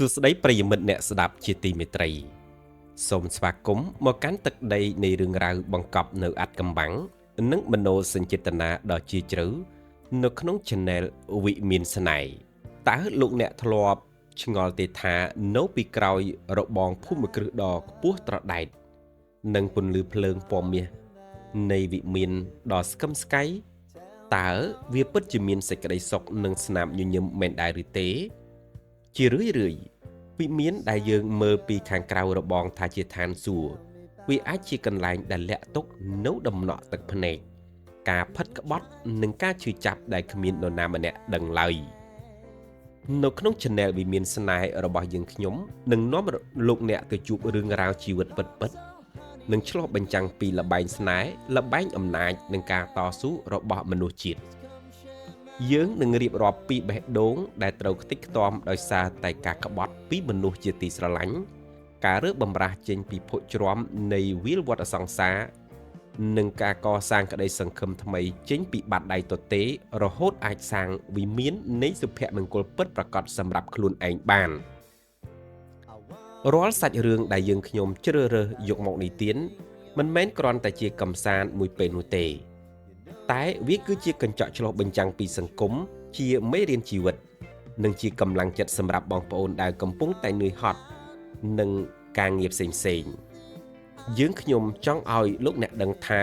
សួស្តីប្រិយមិត្តអ្នកស្ដាប់ជាទីមេត្រីសូមស្វាគមន៍មកកាន់ទឹកដីនៃរឿងរ៉ាវបង្កប់នៅអាត់កំបាំងនិងមនោសញ្ចេតនាដ៏ជ្រាលជ្រៅនៅក្នុង Channel វិមានស្នេហ៍តើលោកអ្នកធ្លាប់ឆ្ងល់ទេថានៅពីក្រោយរបងភូមិគ្រឹះដ៏ខ្ពស់ត្រដែតនិងពន្លឺភ្លើងពណ៌មាសនៃវិមានដ៏ស្កឹមស្កៃតើវាពិតជាមានសេចក្តីសុខនិងស្នាមញញឹមមែនដែរឬទេជារឿយវិមានដែលយើងមើលពីខាងក្រៅរបងថាជាឋានសួគ៌វាអាចជាកន្លែងដែលលាក់ទុកនៅដំណក់ទឹកភ្នែកការផិតក្បត់និងការឈឺចាប់ដែលគ្មាននរណាម្នាក់ដឹងឡើយនៅក្នុង Channel វិមានស្នេហ៍របស់យើងខ្ញុំនឹងនាំលោកអ្នកទៅជួបរឿងរ៉ាវជីវិតពិតនិងឆ្លុះបញ្ចាំងពីល្បែងស្នេហ៍ល្បែងអំណាចនិងការតស៊ូរបស់មនុស្សជាតិយើងនឹងរៀបរាប់ពីបេះដូងដែលត្រូវខ្ទេចខ្ទាំដោយសារតែការក្បត់ពីមនុស្សជាទីស្រឡាញ់ការរើបំរាស់ចេញពីភក់ជ្រាំនៃវាលវដ្តសង្សារនិងការកសាងក្តីសង្ឃឹមថ្មីចេញពីបាតដៃទទេរហូតអាចសាងវិមាននៃសុភមង្គលពិតប្រាកដសម្រាប់ខ្លួនឯងបានរាល់សាច់រឿងដែលយើងខ្ញុំជ្រើសរើសយកមកនិទានមិនមែនគ្រាន់តែជាកម្សាន្តមួយពេលនោះទេតែវាគឺជាកញ្ចក់ឆ្លុះបញ្ចាំងពីសង្គមជាមេរៀនជីវិតនិងជាកម្លាំងចិត្តសម្រាប់បងប្អូនដែលកំពុងតែនឿយហត់នឹងការងារផ្សេងយើងខ្ញុំចង់ឲ្យលោកអ្នកដឹងថា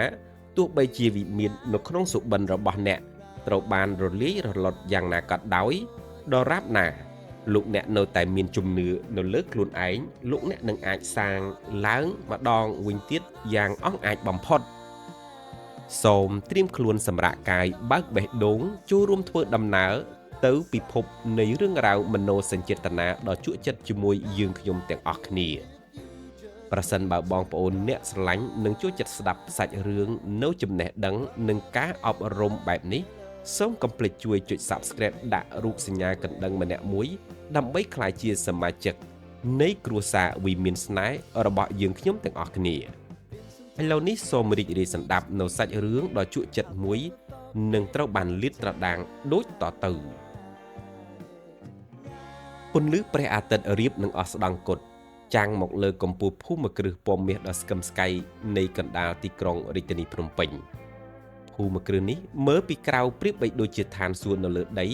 ទោះបីជាវិមាននៅក្នុងសុបិនរបស់អ្នកត្រូវបានរលាយរលត់យ៉ាងណាក៏ដោយដរាបណាលោកអ្នកនៅតែមានជំនឿនៅលើខ្លួនឯងលោកអ្នកនឹងអាចសាងឡើងម្ដងវិញទៀតយ៉ាងអង់អាចបំផុតសូមត្រៀមខ្លួនសម្រាប់កាយបើកបេះដូងចូលរួមធ្វើដំណើរទៅពិភពនៃរឿងរ៉ាវមនោសញ្ចេតនាដ៏ជក់ចិត្តជាមួយយើងខ្ញុំទាំងអស់គ្នាប្រសិនបើបងប្អូនអ្នកស្រឡាញ់និងចូលចិត្តស្ដាប់សាច់រឿងនៅចំណេះដឹងនិងការអប់រំបែបនេះសូមកុំភ្លេចជួយចុច Subscribe ដាក់រូបសញ្ញាកណ្ដឹងម្នាក់មួយដើម្បីក្លាយជាសមាជិកនៃគ្រួសារវិមានស្នេហ៍របស់យើងខ្ញុំទាំងអស់គ្នាឥឡូវនេះសូមរីករាយស្ដាប់នៅសាច់រឿងដ៏ជក់ចិត្តមួយនឹងត្រូវបានលាតត្រដាងដូចតទៅពន្លឺព្រះអាទិត្យរៀបនឹងអស្តង្គតចាំងមកលើកំពូលភូមិគ្រឹះពណ៌មាសដ៏ស្កឹមស្កៃនៃកណ្ដាលទីក្រុងរាជធានីភ្នំពេញភូមិគ្រឹះនេះមើលពីក្រៅប្រៀបបីដូចជាឋានសួគ៌នៅលើដី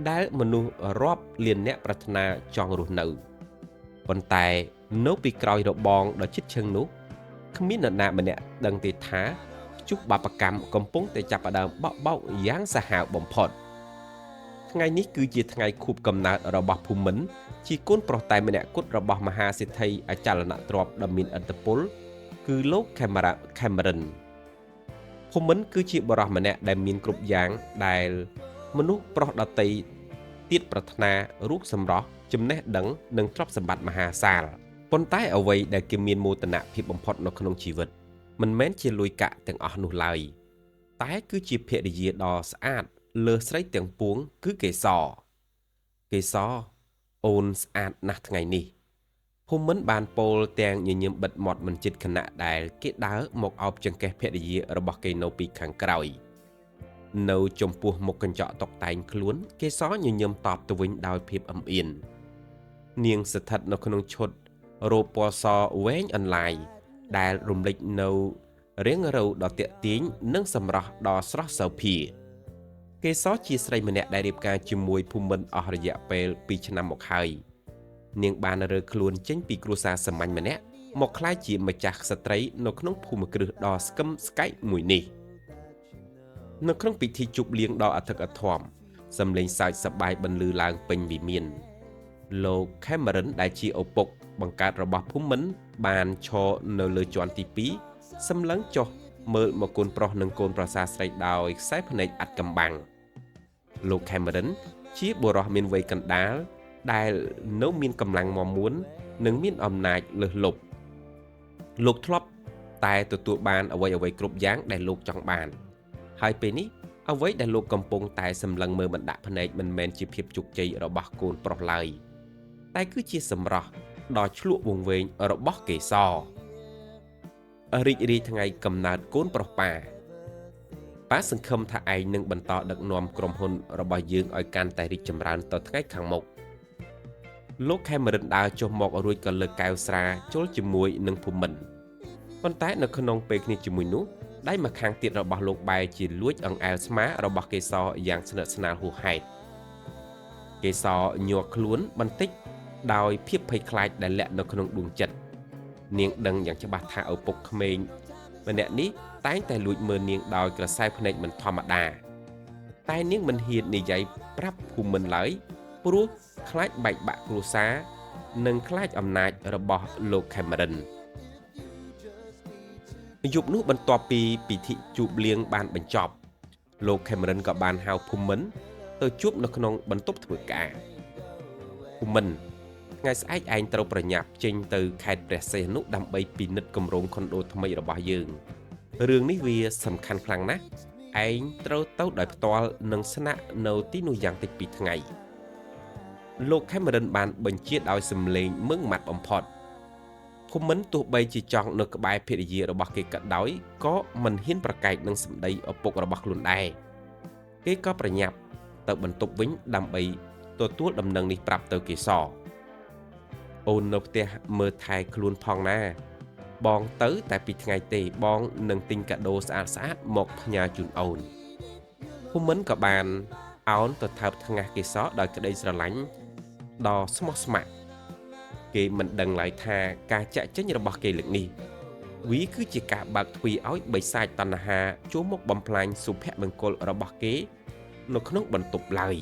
ដែលមនុស្សរាប់លានអ្នកប្រាថ្នាចង់រស់នៅប៉ុន្តែនៅពីក្រោយរបងដ៏ជិតឈឹងនោះគ្មាននរណាម្នាក់ដឹងទេថាជុះបាបកម្មកំពុងតែចាប់ផ្ដើមបក់បោកយ៉ាងសាហាវបំផុតថ្ងៃនេះគឺជាថ្ងៃខួបកំណើតរបស់ភូមិន្ទជាកូនប្រុសតែម្នាក់គត់របស់មហាសេដ្ឋីអចលនទ្រព្យដ៏មានឥទ្ធិពលគឺលោក Cameron ភូមិន្ទគឺជាបរិះម្នាក់ដែលមានគ្រប់យ៉ាងដែលមនុស្សប្រុសដតីទៀតប្រាថ្នារូបសម្រស់ចំណេះដឹងនិងទ្រព្យសម្បត្តិមហាសាលប៉ុន្តែអ្វីដែលគេមានមោទនភាពបំផុតនៅក្នុងជីវិតមិនមែនជាលុយកាក់ទាំងអស់នោះឡើយតែគឺជាភរិយាដ៏ស្អាតលើស្រីទាំងពួងគឺកេសរអូនស្អាតណាស់ថ្ងៃនេះភូមិន្ទបានពោលទាំងញញឹមបិទមាត់មិនជិតខណៈដែលគេដើរមកអោបចង្កេះភរិយារបស់គេនៅពីខាងក្រោយនៅចំពោះមុខកញ្ចក់តុបតែងខ្លួនកេសរញញឹមតបទៅវិញដោយភាពអំអៀននាងស្ថិតនៅក្នុងឈុតរ៉ូពណ៌សវែងអន្លាយដែលរំលេចនៅរាងរៅដ៏ទាក់ទាញនិងសម្រស់ដ៏ស្រស់សោភាកេសរជាស្រីម្នាក់ដែលរៀបការជាមួយភូមិន្ទអស់រយៈពេល2ឆ្នាំមកហើយនាងបានរើខ្លួនចេញពីគ្រួសារសាមញ្ញម្នាក់មកក្លាយជាម្ចាស់ស្ត្រីនៅក្នុងភូមិគ្រឹះដ៏ស្កឹមស្កៃមួយនេះនៅក្នុងពិធីជប់លៀងដ៏អធិកអធមសំឡេងសើចសប្បាយបន្លឺឡើងពេញវិមានលោក Cameron ដែលជាឪពុកបង្កើតរបស់ភូមិន្ទបានឈរនៅលើជាន់ទី2សម្លឹងចុះមើលមកកូនប្រុសនិងកូនប្រសារស្រីដោយខ្សែភ្នែកអាត់កំបាំងលោក Cameron ជាបុរសមានវ័យកណ្ដាលដែលនៅមានកម្លាំងមាំមួននិងមានអំណាចលើសលប់លោកធ្លាប់តែទទួលបានអ្វីគ្រប់យ៉ាងដែលលោកចង់បានហើយពេលនេះអ្វីដែលលោកកំពុងតែសម្លឹងមើលបណ្ដាក់ភ្នែកមិនមែនជាភាពជោគជ័យរបស់កូនប្រុសឡើយតែគឺជាសម្រស់ដ៏ឆ្លក់វង្វេងរបស់កេសររីករាយថ្ងៃកំណើតកូនប្រុសប៉ាសង្ឃឹមថាឯងនឹងបន្តដឹកនាំក្រុមហ៊ុនរបស់យើងឲ្យកាន់តែរីកចម្រើនទៅថ្ងៃខាងមុខ លោកខេមរិនដើរចុះមករួចក៏លើកកែវស្រាជល់ជាមួយនឹងភូមិន្ទប៉ុន្តែនៅក្នុងពេលគ្នាជាមួយនោះដៃម្ខាងទៀតរបស់លោកបែរជាលួចអង្អែលស្មារបស់កេសរយ៉ាងស្និទ្ធស្នាលហួសហេតុកេសរញ័រខ្លួនបន្តិចដោយភាពភ័យខ្លាចដែលលាក់នៅក្នុងដួងចិត្តនាងដឹងយ៉ាងច្បាស់ថាឪពុកក្មេងម្នាក់នេះតែងតែលួចមើលនាងដោយក្រសែភ្នែកមិនធម្មតាតែនាងមិនហ៊ាននិយាយប្រាប់ភូមិន្ទឡើយព្រោះខ្លាចបែកបាក់គ្រួសារនិងខ្លាចអំណាចរបស់លោកខេមរិនយប់នោះបន្ទាប់ពីពិធីជប់លៀងបានបញ្ចប់លោកខេមរិនក៏បានហៅភូមិន្ទទៅជួបនៅក្នុងបន្ទប់ធ្វើការភូមិន្ទថ្ងៃស្អែកឯងត្រូវប្រញាប់ចេញទៅខេត្តព្រះសីហនុដើម្បីពិនិត្យគម្រោងខុនដូថ្មីរបស់យើងរឿងនេះវាសំខាន់ខ្លាំងណាស់ឯងត្រូវទៅដោយផ្ទាល់និងស្នាក់នៅទីនោះយ៉ាងតិច2ថ្ងៃលោកខេមរិនបានបញ្ជាដោយសម្លេងម៉ឺងម៉ាត់បំផុតភូមិន្ទទោះបីជាចង់នៅក្បែរភរិយារបស់គេក៏ដោយក៏មិនហ៊ានប្រកែកនឹងសម្ដីឪពុករបស់ខ្លួនដែរគេក៏ប្រញាប់ទៅបន្ទប់វិញដើម្បីទទួលដំណឹងនេះប្រាប់ទៅកេសរអូននៅផ្ទះមើលថែខ្លួនផងណាបងទៅតែ2ថ្ងៃទេបងនឹងទិញកាដូស្អាតមកផ្ញើជូនអូនភូមិន្ទក៏បានអោនទៅថើបថ្ងាសកេសរដោយក្តីស្រឡាញ់ដ៏ស្មោះស្ម័គ្រគេមិនដឹងឡើយថាការចាក់ចេញរបស់គេលើកនេះវាគឺជាការបើកទ្វារឲ្យបិសាចតណ្ហាចូលមកបំផ្លាញសុភមង្គលរបស់គេនៅក្នុងបន្ទប់ឡើយ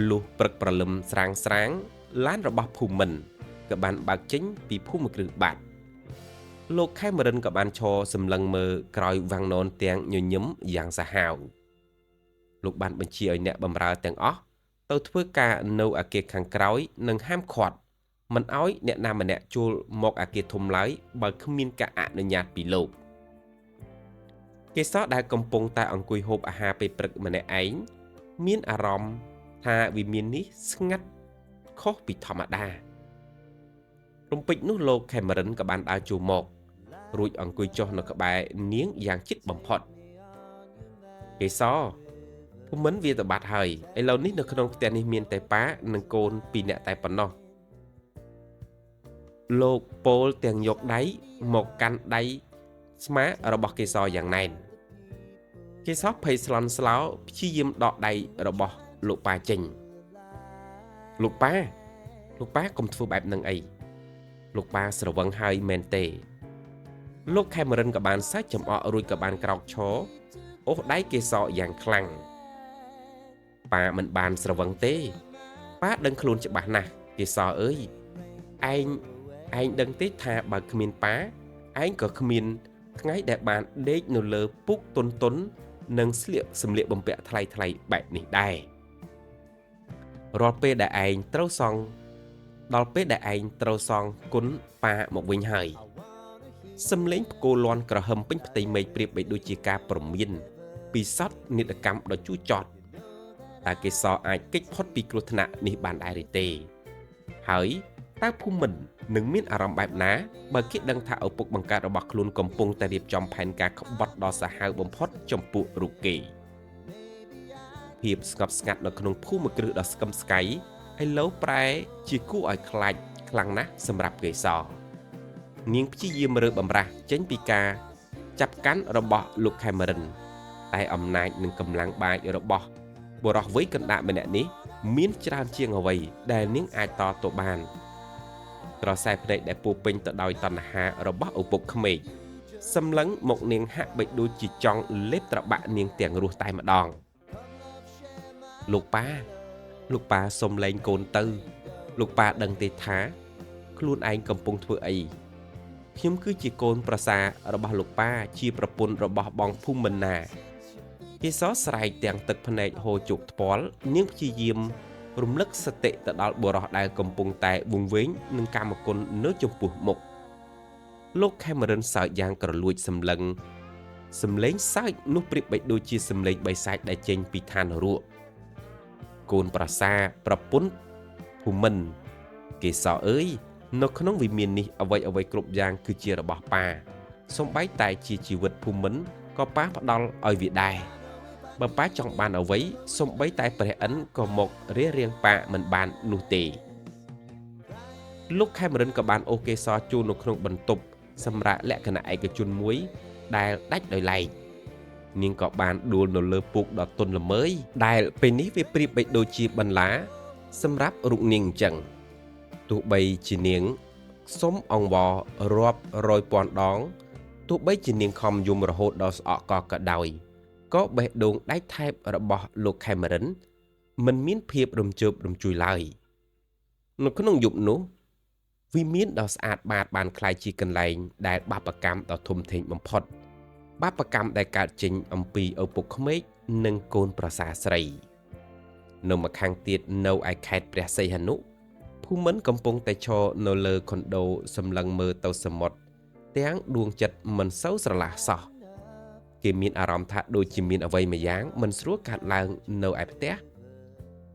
លុះព្រឹកព្រលឹមស្រាងឡានរបស់ភូមិន្ទក៏បានបើកចេញពីភូមិគ្រឹះបាត់លោកខេមរិនក៏បានឈរសម្លឹងមើលក្រោយវាំងននទាំងញញឹមយ៉ាងសាហាវលោកបានបញ្ជាឲ្យអ្នកបម្រើទាំងអស់ទៅធ្វើការនៅអគារខាងក្រោយនិងហាមឃាត់មិនឲ្យអ្នកណាម្នាក់ចូលមកអគារធំឡើយបើគ្មានការអនុញ្ញាតពីលោកកេសរដែលកំពុងតែអង្គុយហូបអាហារពេលព្រឹកម្នាក់ឯងមានអារម្មណ៍ថាវិមាននេះស្ងាត់ខុសពីធម្មតារំពេចនោះលោកខេមរិនក៏បានដើរចូលមករួចអង្គុយចុះនៅក្បែរនាងយ៉ាងជិតបំផុតកេសរភូមិន្ទវាទៅបាត់ហើយឥឡូវនេះនៅក្នុងផ្ទះនេះមានតែប៉ានិងកូន2នាក់តែប៉ុណ្ណោះលោកពោលទាំងយកដៃមកកាន់ដៃស្មារបស់កេសរយ៉ាងណែនកេសរភ័យស្លន់ស្លោព្យាយាមដកដៃរបស់លោកប៉ាចេញលោកប៉ាកុំធ្វើបែបហ្នឹងអីលោកប៉ាស្រវឹងហើយមែនទេលោកខេមរិនក៏បានសាច់ចំអករួចក៏បានក្រោកឈរអូសដៃកេសរយ៉ាងខ្លាំងប៉ាមិនបានស្រវឹងទេប៉ាដឹងខ្លួនច្បាស់ណាស់កេសរអើយឯងដឹងទេថាបើគ្មានប៉ាឯងក៏គ្មានថ្ងៃដែលបានដេកនៅលើពុកតុននិងស្លៀកសម្លៀកបំពាក់ថ្លៃបែបនេះដែររាល់ពេលដែលឯងត្រូវសងគុណប៉ាមកវិញហើយសំលេងផ្គរលាន់ក្រហឹមពេញផ្ទៃមេឃប្រៀបបីដូចជាការប្រមានពីសត្វនិតកម្មដ៏ជូរចត់តើកេសរអាចគេចផុតពីគ្រោះថ្នាក់នេះបានដែរឬទេហើយតើភូមិន្ទនឹងមានអារម្មណ៍បែបណាបើគេដឹងថាឪពុកបង្កើតរបស់ខ្លួនកំពុងតែរៀបចំផែនការក្បត់ដ៏សាហាវបំផុតចំពោះរូបគេភាពស្ងប់ស្ងាត់នៅក្នុងភូមិគ្រឹះដ៏ស្កឹមស្កៃឥឡូវប្រែជាគួរឲ្យខ្លាចខ្លាំងណាស់សម្រាប់កេសរនាងព្យាយាមរើបំរាស់ចេញពីការចាប់កាន់របស់លោកខេមរិនតែអំណាចនិងកម្លាំងបាញ់របស់បុរសវ័យកណ្ដាលម្នាក់នេះមានច្រើនជាងអ្វីដែលនាងអាចតទៅបានក្រសែភ្នែកដែលពោពេញទៅដោយតណ្ហារបស់ឪពុកក្មេកសម្លឹងមកនាងហាក់បីដូចជាចង់លេបត្របាក់នាងទាំងរស់តែម្ដងលោកប៉ាសុំលែងកូនទៅលោកប៉ាដឹងទេថាខ្លួនឯងកំពុងធ្វើអីខ្ញុំគឺជាកូនប្រសាររបស់លោកប៉ាជាប្រពន្ធរបស់បងភូមិន្ទណាកេសរស្រែកទាំងទឹកភ្នែកហូរជោគថ្ពាល់នាងព្យាយាមរំលឹកសតិទៅដល់បុរសដែលកំពុងតែវង្វេងនឹងកាមគុណនៅចំពោះមុខលោកខេមរិនសើចយ៉ាងក្រលួចសម្លឹងសំឡេងសើចនោះប្រៀបបីដូចជាសំឡេងបិសាចដែលចេញពីឋាននរកកូនប្រសារប្រពន្ធភូមិន្ទកេសរអើយនៅក្នុងវិមាននេះអ្វីគ្រប់យ៉ាងគឺជារបស់ប៉ាសូម្បីតែជាជីវិតភូមិន្ទក៏ប៉ាផ្ដល់ឲ្យវាដែរ បើប៉ាចង់បានអ្វីសំបីតែព្រះឥន្ទក៏មករៀងប៉ាមិនបាននោះទេលោកខេមរិនក៏បានអូសកេសរជួលនៅក្នុងបន្ទប់សម្រាប់លក្ខណៈឯកជនមួយដែលដាច់ដោយឡែកនាងក៏បានដួលនៅលើពូកដ៏ទន់ល្មើយដែលពេលនេះវាប្រៀបបីដូចជាបន្លាសម្រាប់រូបនាងអញ្ចឹងទោះបីជានាងសុំអង្វររាប់រយពាន់ដងទោះបីជានាងខំយំរហូតដល់ស្អកកក៏ដោយក៏បេះដូងដៃថែបរបស់លោកខេមរិនមិនមានភាពរំជើបរំជួយឡើយនៅក្នុងយប់នោះវិមានដ៏ស្អាតបាតបានក្លាយជាកន្លែងដែលបាបកម្មដ៏ធំធេងបំផុតបាបកម្មដែលកើតចេញអំពីឪពុកក្មេកនិងកូនប្រសាស្រីនៅម្ខាងទៀតនៅឯខេត្តព្រះសីហនុភូមិន្ទកំពុងតែឈរនៅលើខុនដូសម្លឹងមើលទៅសមុទ្រទាំងដួងចិត្តមិនសូវស្រឡះសោះគេមានអារម្មណ៍ថាដូចជាមានអ្វីមួយយ៉ាងមិនស្រួលកាត់ឡើងនៅឯផ្ទះ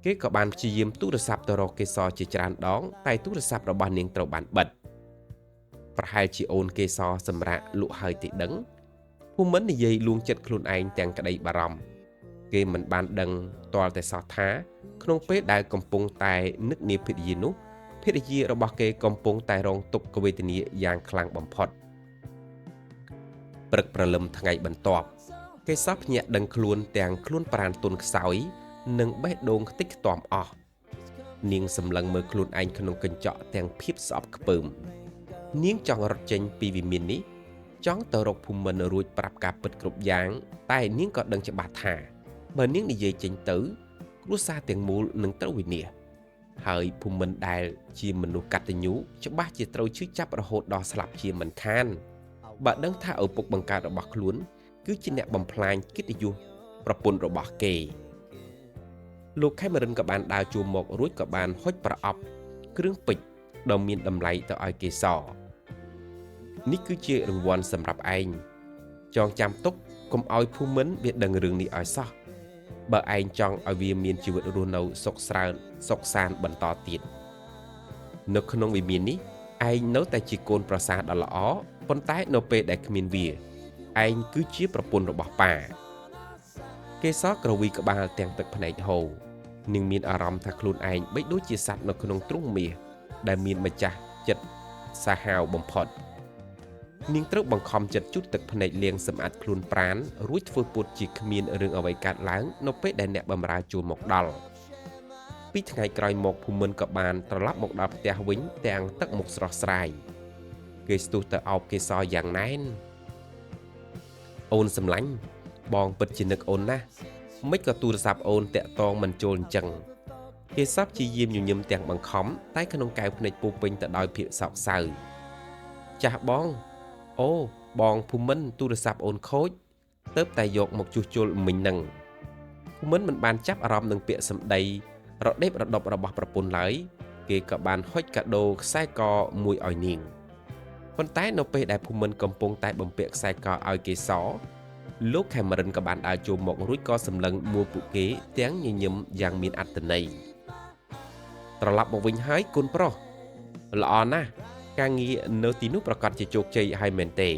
គេក៏បានព្យាយាមទូរស័ព្ទទៅរកកេសរជាច្រើនដងតែទូរស័ព្ទរបស់នាងត្រូវបានបិទប្រហែលជាអូនកេសរសម្រាប់លក់ហើយទេដឹងភូមិន្ទនិយាយលួងចិត្តខ្លួនឯងទាំងក្តីបារម្ភគេមិនបានដឹងទាល់តែសោះថាក្នុងពេលដែលកំពុងតែនឹកនាភរិយានោះភរិយារបស់គេកំពុងតែរងទុក្ខវេទនាយ៉ាងខ្លាំងបំផុតព្រឹកព្រលឹមថ្ងៃបន្ទាប់គេសោះភ្ញាក់ដឹងខ្លួនទាំងខ្លួនប្រាណទុនខ្សោយនិងបេះដូងខ្ទេចខ្ទាំអស់នាងសម្លឹងមើលខ្លួនឯងក្នុងកញ្ចក់ទាំងភាពស្អប់ខ្ពើមនាងចង់រត់ចេញពីវិមាននេះចង់ទៅរកភូមិន្ទរួចប្រាប់ការពិតគ្រប់យ៉ាងតែនាងក៏ដឹងច្បាស់ថាបើនាងនិយាយចេញទៅគ្រួសារទាំងមូលនឹងត្រូវវិនាសហើយភូមិន្ទដែលជាមនុស្សកតញ្ញូច្បាស់ជាត្រូវឈឺចាប់រហូតដល់ស្លាប់ជាមិនខានបើដឹងថាឪពុកបង្កើតរបស់ខ្លួនគឺជាអ្នកបំផ្លាញកិត្តិយសប្រពន្ធរបស់គេលោកខេមរិនក៏បានដើរជួមមករួចក៏បានហុចប្រអប់គ្រឿងពេជ្រដ៏មានតម្លៃទៅឲ្យកេសរនេះគឺជារង្វាន់សម្រាប់ឯងចងចាំទុកកុំឲ្យភូមិន្ទវាដឹងរឿងនេះឲ្យសោះបើឯងចង់ឲ្យវាមានជីវិតរស់នៅសុខសាន្តបន្តទៀតនៅក្នុងវិមាននេះឯងនៅតែជាកូនប្រសាដ៏ល្អប៉ុន្តែនៅពេលដែលគ្មានវាឯងគឺជាប្រពន្ធរបស់ប៉ាកេសរក្រវីក្បាលទាំងទឹកភ្នែកហូរនាងមានអារម្មណ៍ថាខ្លួនឯងបីដូចជាសត្វនៅក្នុងទ្រុងមាសដែលមានម្ចាស់ចិត្តសាហាវបំផុតនាងត្រូវបង្ខំចិត្តជូតទឹកភ្នែកលាងសម្អាតខ្លួនប្រាណរួចធ្វើពុតជាគ្មានរឿងអ្វីកើតឡើងនៅពេលដែលអ្នកបម្រើចូលមកដល់ពីថ្ងៃក្រោយមកភូមិន្ទក៏បានត្រឡប់មកដល់ផ្ទះវិញទាំងទឹកមុខស្រស់ស្រាយគេស្ទុះទៅអោបកេសរយ៉ាងណែនអូនសម្លាញ់បងពិតជានឹកអូនណាស់មិនក៏ទូរស័ព្ទអូនតាក់តងមិនចូលអញ្ចឹងគេសពជាយាមញញឹមទាំងបង្ខំតែក្នុងកែវភ្នែកពោពេញទៅដោយភាពសោកសៅចាស់បងអូបងភូមិន្ទទូរស័ព្ទអូនខូចទៅតែយកមកជួសជុលមិញនឹងភូមិន្ទមិនបានចាប់អារម្មណ៍នឹងពាក្យសម្ដីរដេបរដប់របស់ប្រពន្ធឡើយគេក៏បានហុចកាដូខ្សែកមួយឲ្យនាងប៉ុន្តែនៅពេលដែលភូមិន្ទកំពុងតែបំពាក់ខ្សែកឲ្យកេសរលោកខេមរិនក៏បានដើរចូលមករួចក៏សម្លឹងមួពួកគេទាំងញញឹមយ៉ាងមានអត្ថន័យត្រឡប់មកវិញហើយកូនប្រុសល្អណាស់ការងារនៅទីនោះប្រកាសជាជោគជ័យហើយមែនទេ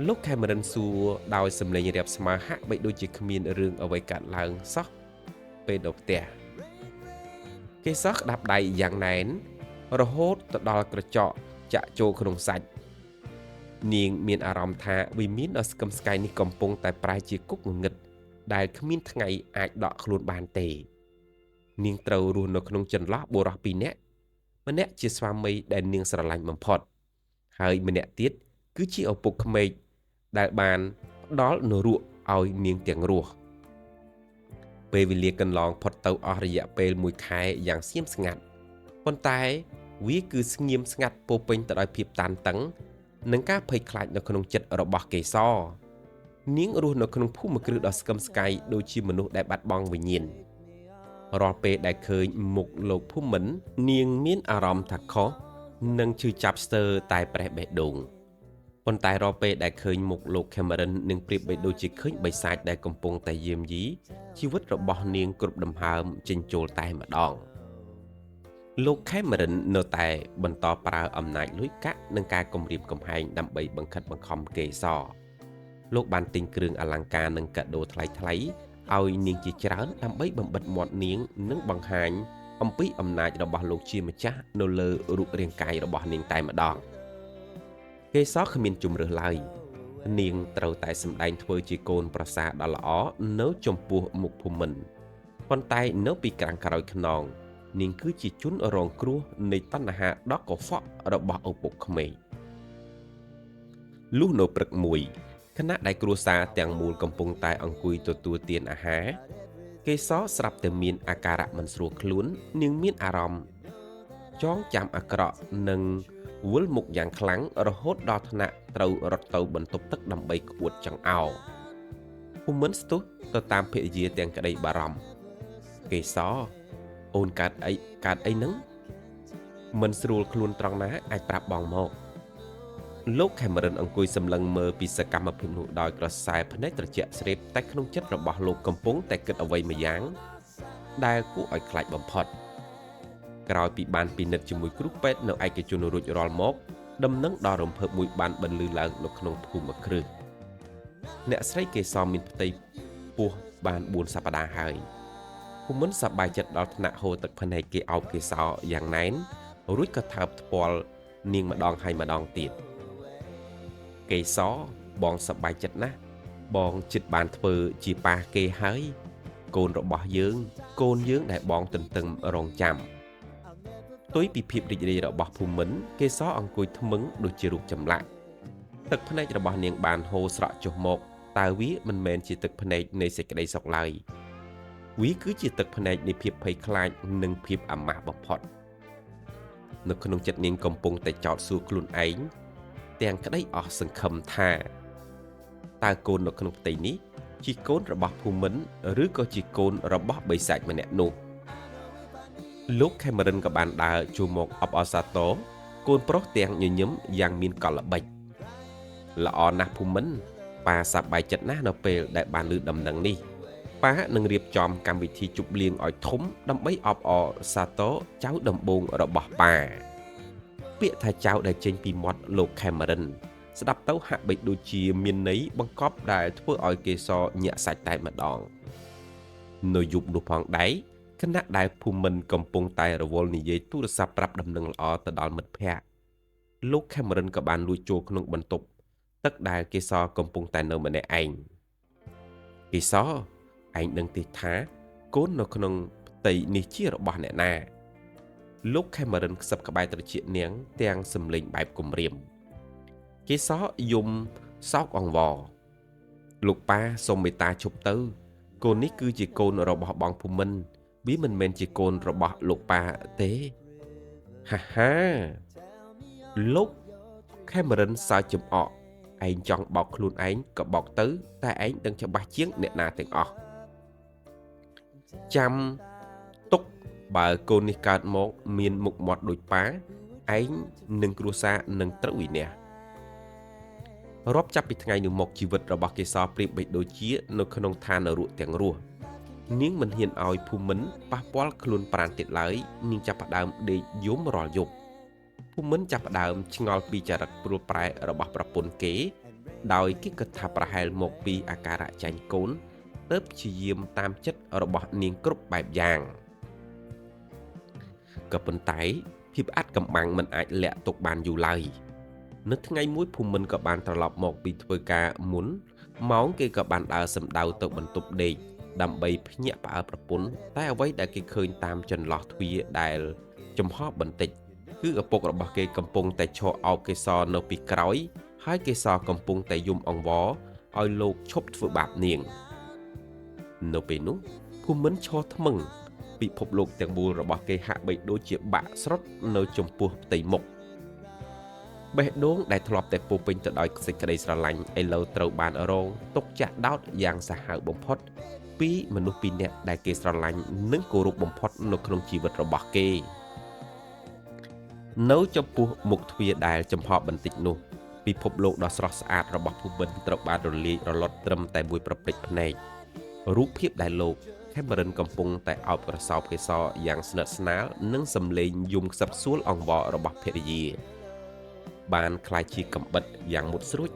លោកខេមរិនសួរដោយសម្លេងរាបស្មើហាក់បីដូចជាគ្មានរឿងអ្វីកើតឡើងសោះពេលដល់ផ្ទះគេសោះក្តាប់ដៃយ៉ាងណែនរហូតទៅដល់ក្រចកចាក់ចូលក្នុងសាច់នាងមានអារម្មណ៍ថាវិមានដ៏ស្កឹមស្កៃនេះកំពុងតែប្រែជាគុកងងឹតដែលគ្មានថ្ងៃអាចដកខ្លួនបានទេនាងត្រូវរស់នៅក្នុងចន្លោះបុរសពីរនាក់ម្នាក់ជាស្វាមីដែលនាងស្រឡាញ់បំផុតហើយម្នាក់ទៀតគឺជាឪពុកក្មេកដែលបានផ្ដល់នរកឲ្យនាងទាំងរស់ពេលវេលាកន្លងផុតទៅអស់រយៈពេល1ខែយ៉ាងស្ងៀមស្ងាត់ប៉ុន្តែវាគឺស្ងៀមស្ងាត់ពោពេញទៅដោយភាពតានតឹងនិងការភ័យខ្លាចនៅក្នុងចិត្តរបស់កេសរនាងរស់នៅក្នុងភូមិគ្រឹះដ៏ស្កឹមស្កៃដូចជាមនុស្សដែលបាត់បង់វិញ្ញាណរាល់ពេលដែលឃើញមុខលោកភូមិន្ទនាងមានអារម្មណ៍ថាខុសនិងឈឺចាប់ស្ទើរតែប្រេះបេះដូងប៉ុន្តែរាល់ពេលដែលឃើញមុខលោកខេមរិននឹងប្រៀបបីដូចជាឃើញបិសាចដែលកំពុងតែយាមយីជីវិតរបស់នាងគ្រប់ដង្ហើមចេញចូលតែម្ដងលោកខេមរិននៅតែបន្តប្រើអំណាចលុយកាក់និងការគំរាមកំហែងដើម្បីបង្ខិតបង្ខំកេសរ លោកបានទិញគ្រឿងអលង្ការនិងកាដូថ្លៃៗឲ្យនាងជាច្រើនដើម្បីបំបិតមាត់នាងនិងបង្ហាញអំពីអំណាចរបស់លោកជាម្ចាស់នៅលើរូបរាងកាយរបស់នាងតែម្ដងកេសរគ្មានជំរើសឡើយនាងត្រូវតែសម្ដែងធ្វើជាកូនប្រសារដ៏ល្អនៅចំពោះមុខភូមិន្ទប៉ុន្តែនៅពីក្រោយខ្នងនាងគឺជាជនរងគ្រោះនៃតណ្ហាដ៏កខ្វក់របស់ឪពុកក្មេកលុះនៅព្រឹកមួយខណៈដែលគ្រួសារទាំងមូលកំពុងតែអង្គុយទទួលទានអាហារកេសរស្រាប់តែមានអាការៈមិនស្រួលខ្លួននាងមានអារម្មណ៍ចងចាំអាក្រក់និងវល់មុខយ៉ាងខ្លាំងរហូតដល់ថ្នាក់ត្រូវរត់ទៅបន្ទប់ទឹកដើម្បីក្អួតចង្អោរភូមិន្ទស្ទុះទៅតាមភរិយាទាំងក្តីបារម្ភកេសរអូនកើតអីហ្នឹងមិនស្រួលខ្លួនត្រង់ណាអាចប្រាប់បងមកលោកខេមរិនអង្គុយសម្លឹងមើលពីសកម្មភាពនោះដោយក្រសែភ្នែកត្រជាក់ស្រេបតែក្នុងចិត្តរបស់លោកកំពុងតែគិតអ្វីម្យ៉ាងដែលគួរឲ្យខ្លាចបំផុតក្រោយពីបានពិនិត្យជាមួយគ្រូពេទ្យនៅឯកជនរួចរាល់មកដំណឹងដល់រំភើបមួយបានបន្លឺឡើងនៅក្នុងភូមិគ្រឹះអ្នកស្រីកេសរមានផ្ទៃពោះបាន4សប្តាហ៍ហើយភូមិមិនសប្បាយចិត្តដល់ថ្នាក់ហូរទឹកភ្នែកគេអោបកេសរយ៉ាងណែនរួចក៏ថើបថ្ពាល់នាងម្ដងហើយម្ដងទៀតកេសរបងសប្បាយចិត្តណាស់បងចិត្តបានធ្វើជាប៉ះគេហើយកូនរបស់យើងកូនយើងដែលបងទន្ទឹងរង់ចាំផ្ទុយពីភាពរីករាយរបស់ភូមិន្ទកេសរអង្គុយថ្មឹងដូចជារូបចម្លាក់ទឹកភ្នែករបស់នាងបានហូរស្រក់ចុះមកតើវាមិនមែនជាទឹកភ្នែកនៃសេចក្តីសុខឡើយវាគឺជាទឹកភ្នែកនៃភាពភ័យខ្លាចនិងភាពអាម៉ាស់បំផុតនៅក្នុងចិត្តនាងកំពុងតែចោទសួរខ្លួនឯងទាំងក្តីអស់សង្ឃឹមថាតើកូននៅក្នុងផ្ទៃនេះជាកូនរបស់ភូមិន្ទឬក៏ជាកូនរបស់បិសាចម្នាក់នោះលោកខេមរិនក៏បានដើរចូលមកអបអរសាទរកូនប្រុសទាំងញញឹមយ៉ាងមានកលល្បិចល្អណាស់ភូមិន្ទប៉ាសប្បាយចិត្តណាស់នៅពេលដែលបានឮដំណឹងនេះប៉ានឹងរៀបចំកម្មវិធីជប់លៀងឲ្យធំដើម្បីអបអរសាទរចៅដំបូងរបស់ប៉ាពាក្យថាចៅដែលចេញពីមាត់លោកខេមរិនស្ដាប់ទៅហាក់បីដូចជាមានន័យបង្កប់ដែលធ្វើឲ្យកេសរញាក់សាច់តែម្ដងនៅយប់នោះផងដែរខណៈដែលភូមិន្ទកំពុងតែរវល់និយាយទូរស័ព្ទប្រាប់ដំណឹងល្អទៅដល់មិត្តភ័ក្តិលោកខេមរិនក៏បានលួចចូលក្នុងបន្ទប់ទឹកដែលកេសរកំពុងតែនៅម្នាក់ឯងកេសរឯងដឹងទេថាកូននៅក្នុងផ្ទៃនេះជារបស់អ្នកណាលោកខេមរិនខ្សឹបក្បែរត្រចៀកនាងទាំងសំឡេងបែបគំរាមកេសរយំសោកអង្វរលោកប៉ាសូមមេត្តាជប់ទៅកូននេះគឺជាកូនរបស់បងភូមិន្ទវាមិនមែនជាកូនរបស់លោកប៉ាទេហាលោកខេមរិនសើចចំអកឯងចង់បោកខ្លួនឯងក៏បោកទៅតែឯងដឹងច្បាស់ជាងអ្នកណាទាំងអស់ចាំទុកបើកូននេះកើតមកមានមុខមាត់ដូចប៉ាឯងនឹងគ្រួសារនឹងត្រូវវិនាសរាប់ចាប់ពីថ្ងៃនោះមកជីវិតរបស់កេសរប្រៀបបីដូចជានៅក្នុងឋាននរកទាំងរស់នាងមិនហ៊ានឲ្យភូមិន្ទប៉ះពាល់ខ្លួនប្រាណទៀតឡើយនាងចាប់ផ្ដើមដេកយំរាល់យប់ភូមិន្ទចាប់ផ្ដើមឆ្ងល់ពីចរិតព្រួលប្រែរបស់ប្រពន្ធគេដោយគេគិតថាប្រហែលមកពីអាការៈចាញ់កូនទើបព្យាយាមតាមចិត្តរបស់នាងគ្រប់បែបយ៉ាងក៏ប៉ុន្តែភាពអាត់កំបាំងមិនអាចលាក់ទុកបានយូរឡើយនៅថ្ងៃមួយភូមិន្ទក៏បានត្រឡប់មកពីធ្វើការមុនម៉ោងគេក៏បានដើរសម្ដៅទៅបន្ទប់ដេកដើម្បីភ្ញាក់ផ្អើលប្រពន្ធតែអ្វីដែលគេឃើញតាមចន្លោះទ្វារដែលចំហបន្តិចគឺឪពុករបស់គេកំពុងតែឈរអោបកេសរនៅពីក្រោយហើយកេសរកំពុងតែយំអង្វរឲ្យលោកឈប់ធ្វើបាបនាងនៅពេលនោះភូមិន្ទឈរថ្មឹងពិភពលោកទាំងមូលរបស់គេហាក់បីដូចជាបាក់ស្រុតនៅចំពោះផ្ទៃមុខបេះដូងដែលធ្លាប់តែពោពេញទៅដោយសេចក្តីស្រឡាញ់ឥឡូវត្រូវបានរងទុកចាក់ដោតយ៉ាងសាហាវបំផុតពីមនុស្សពីរនាក់ដែលគេស្រឡាញ់និងគោរពបំផុតនៅក្នុងជីវិតរបស់គេនៅចំពោះមុខទ្វារដែលចំហបន្តិចនោះពិភពលោកដ៏ស្រស់ស្អាតរបស់ភូមិន្ទត្រូវបានរលាយរលត់ត្រឹមតែមួយប្រពេចភ្នែករូបភាពដែលលោកខេមរិនកំពុងតែអោបក្រសោបកេសរយ៉ាងស្និទ្ធស្នាលនិងសំឡេងយំខ្សឹបខ្សួលអង្វររបស់ភរិយាបានคล้ายជាកំបិតយ៉ាងមុតស្រួច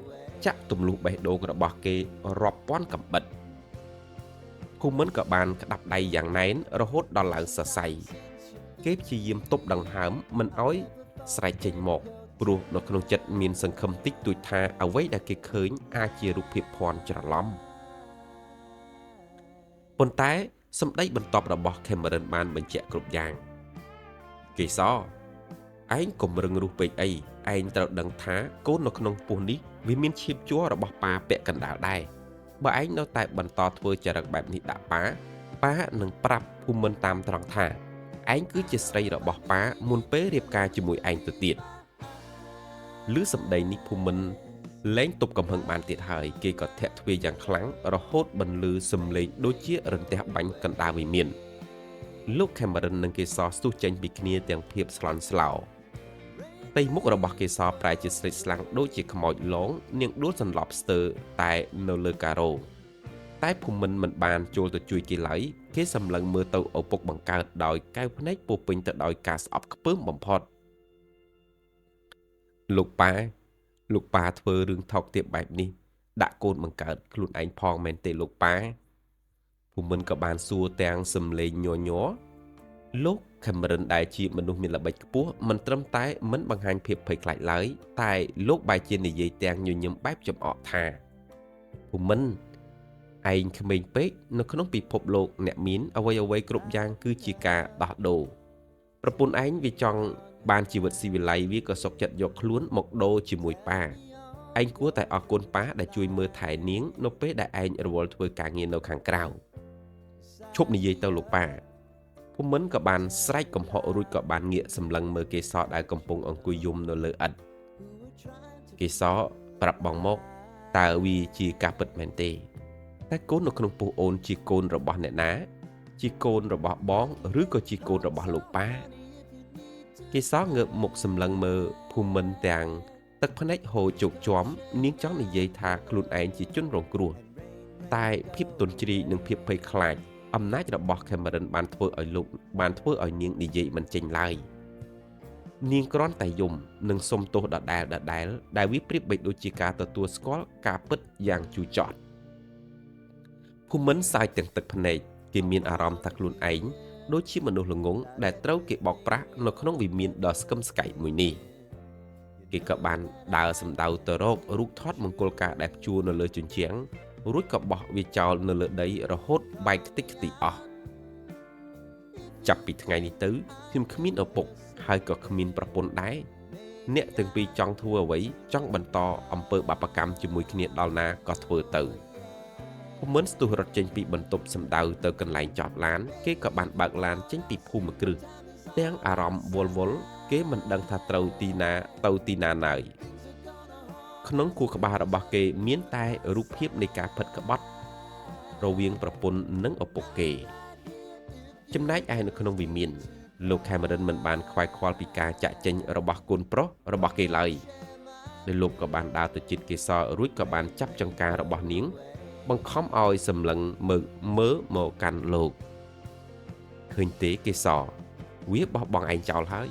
ចាក់ទម្លុះបេះដូងរបស់គេរាប់ពាន់កំបិតភូមិន្ទក៏បានក្តាប់ដៃយ៉ាងណែនរហូតដល់ឡើងសរសៃគេព្យាយាមទប់ដង្ហើមមិនអោយស្រែកចេញមកព្រោះនៅក្នុងចិត្តមានសង្ឃឹមតិចតួចថាអ្វីដែលគេឃើញអាចជារូបភាពភ័ន្តច្រឡំប៉ុន្តែសម្ដីបន្ទាប់របស់ Cameron បានបញ្ជាក់គ្រប់យ៉ាងគេសឯងកុំរឹងរូសពេកអីឯងត្រូវដឹងថាកូននៅក្នុងពោះនេះវាមានឈាមជ័ររបស់ប៉ាពាក់កណ្ដាលដែរបើឯងនៅតែបន្តធ្វើចរិតបែបនេះដាក់ប៉ានឹងប្រាប់ភូមិន្ទតាមត្រង់ថាឯងគឺជាស្រីរបស់ប៉ាមុនពេលរៀបការជាមួយឯងទៅទៀតឮសម្ដីនេះភូមិន្ទលែងទប់កំហឹងបានទៀតហើយគេក៏ធាក់ទ្វារយ៉ាងខ្លាំងរហូតបន្លឺសំឡេងដូចជារន្ទះបាញ់កណ្ដាលវិមានលោក Cameron និងគេសស្ទុះចេញពីគ្នាទាំងភាពស្លន់ស្លោផ្ទៃមុខរបស់គេសប្រែជាស្រេកស្លាំងដូចជាខ្មោចលងនាងដួលសន្លប់ស្ទើរតែនៅលើការ៉ូតែភូមិន្ទមិនបានចូលទៅជួយគេឡើយគេសម្លឹងមើលទៅឪពុកបង្កើតដោយកែវភ្នែកពោពេញទៅដោយការស្អប់ខ្ពើមបំផុតលោកប៉ាធ្វើរឿងថោកទាបបែបនេះដាក់កូនបង្កើតខ្លួនឯងផងមែនទេលោកប៉ាភូមិន្ទក៏បានសួរទាំងសំឡេងញ័រលោក Cameron ដែលជាមនុស្សមានល្បិចខ្ពស់មិនត្រឹមតែមិនបង្ហាញភាពភ័យខ្លាចឡើយតែលោកបែរជានិយាយទាំងញញឹមបែបចំអកថាភូមិន្ទឯងក្មេងពេកនៅក្នុងពិភពលោកអ្នកមានអ្វីគ្រប់យ៉ាងគឺជាការដោះដូរប្រពន្ធឯងវាចង់បានជីវិតស៊ីវិល័យវាក៏សុខចិត្តយកខ្លួនមកដូរជាមួយប៉ាឯងគួរតែអរគុណប៉ាដែលជួយមើលថែនាងនៅពេលដែលឯងរវល់ធ្វើការងារនៅខាងក្រៅឈប់និយាយទៅលោកប៉ាភូមិន្ទក៏បានស្រែកកំហុសរួចក៏បានងាកសម្លឹងមើលកេសរដែលកំពុងអង្គុយយំនៅលើឥដ្ឋកេសរប្រាប់បងមកតើវាជាការពិតមែនទេតែកូននៅក្នុងពោះអូនជាកូនរបស់អ្នកណាជាកូនរបស់បងឬក៏ជាកូនរបស់លោកប៉ាកេសរងើបមុខសម្លឹងមើលភូមិន្ទទាំងទឹកភ្នែកហូរជោគជាំនាងចង់និយាយថាខ្លួនឯងជាជនរងគ្រោះតែភាពទន់ជ្រាយនិងភាពភ័យខ្លាចអំណាចរបស់ Cameron បានធ្វើឲ្យនាងនិយាយមិនចេញឡើយនាងគ្រាន់តែយំនិងសុំទោសដដែលដែលវាប្រៀបបីដូចជាការទទួលស្គាល់ការពិតយ៉ាងជូរចត់ភូមិន្ទសាយទាំងទឹកភ្នែកគេមានអារម្មណ៍ថាខ្លួនឯងដូចជាមនុស្សល្ងង់ដែលត្រូវគេបោកប្រាស់នៅក្នុងវិមានដ៏ស្កឹមស្កៃមួយនេះគេក៏បានដើរសម្ដៅទៅរករូបថតមង្គលការដែលព្យួរនៅលើជញ្ជាំងរួចក៏បោះវាចោលនៅលើដីរហូតបែកខ្ទេចខ្ទីអស់ចាប់ពីថ្ងៃនេះទៅខ្ញុំគ្មានឪពុកហើយក៏គ្មានប្រពន្ធដែរអ្នកទាំងពីរចង់ធ្វើអ្វីចង់បន្តអំពើបាបកម្មជាមួយគ្នាដល់ណាក៏ធ្វើទៅភូមិន្ទស្ទុះរត់ចេញពីបន្ទប់សម្ដៅទៅកន្លែងចតឡានគេក៏បានបើកឡានចេញពីភូមិគ្រឹះទាំងអារម្មណ៍វល់គេមិនដឹងថាត្រូវទីណាទៅទីណាឡើយក្នុងខួរក្បាលរបស់គេមានតែរូបភាពនៃការផិតក្បត់រវាងប្រពន្ធនិងឪពុកគេចំណែកឯនៅក្នុងវិមានលោក Cameron មិនបានខ្វាយខ្វល់ពីការចាក់ចេញរបស់កូនប្រុសរបស់គេឡើយដែលលោកក៏បានដើរទៅជិតកេសររួចក៏បានចាប់ចង្ការបស់នាងបង្ខំឲ្យសម្លឹងមើលមកកាន់លោកឃើញទេកេសរវាបោះបង់ឯងចោលហើយ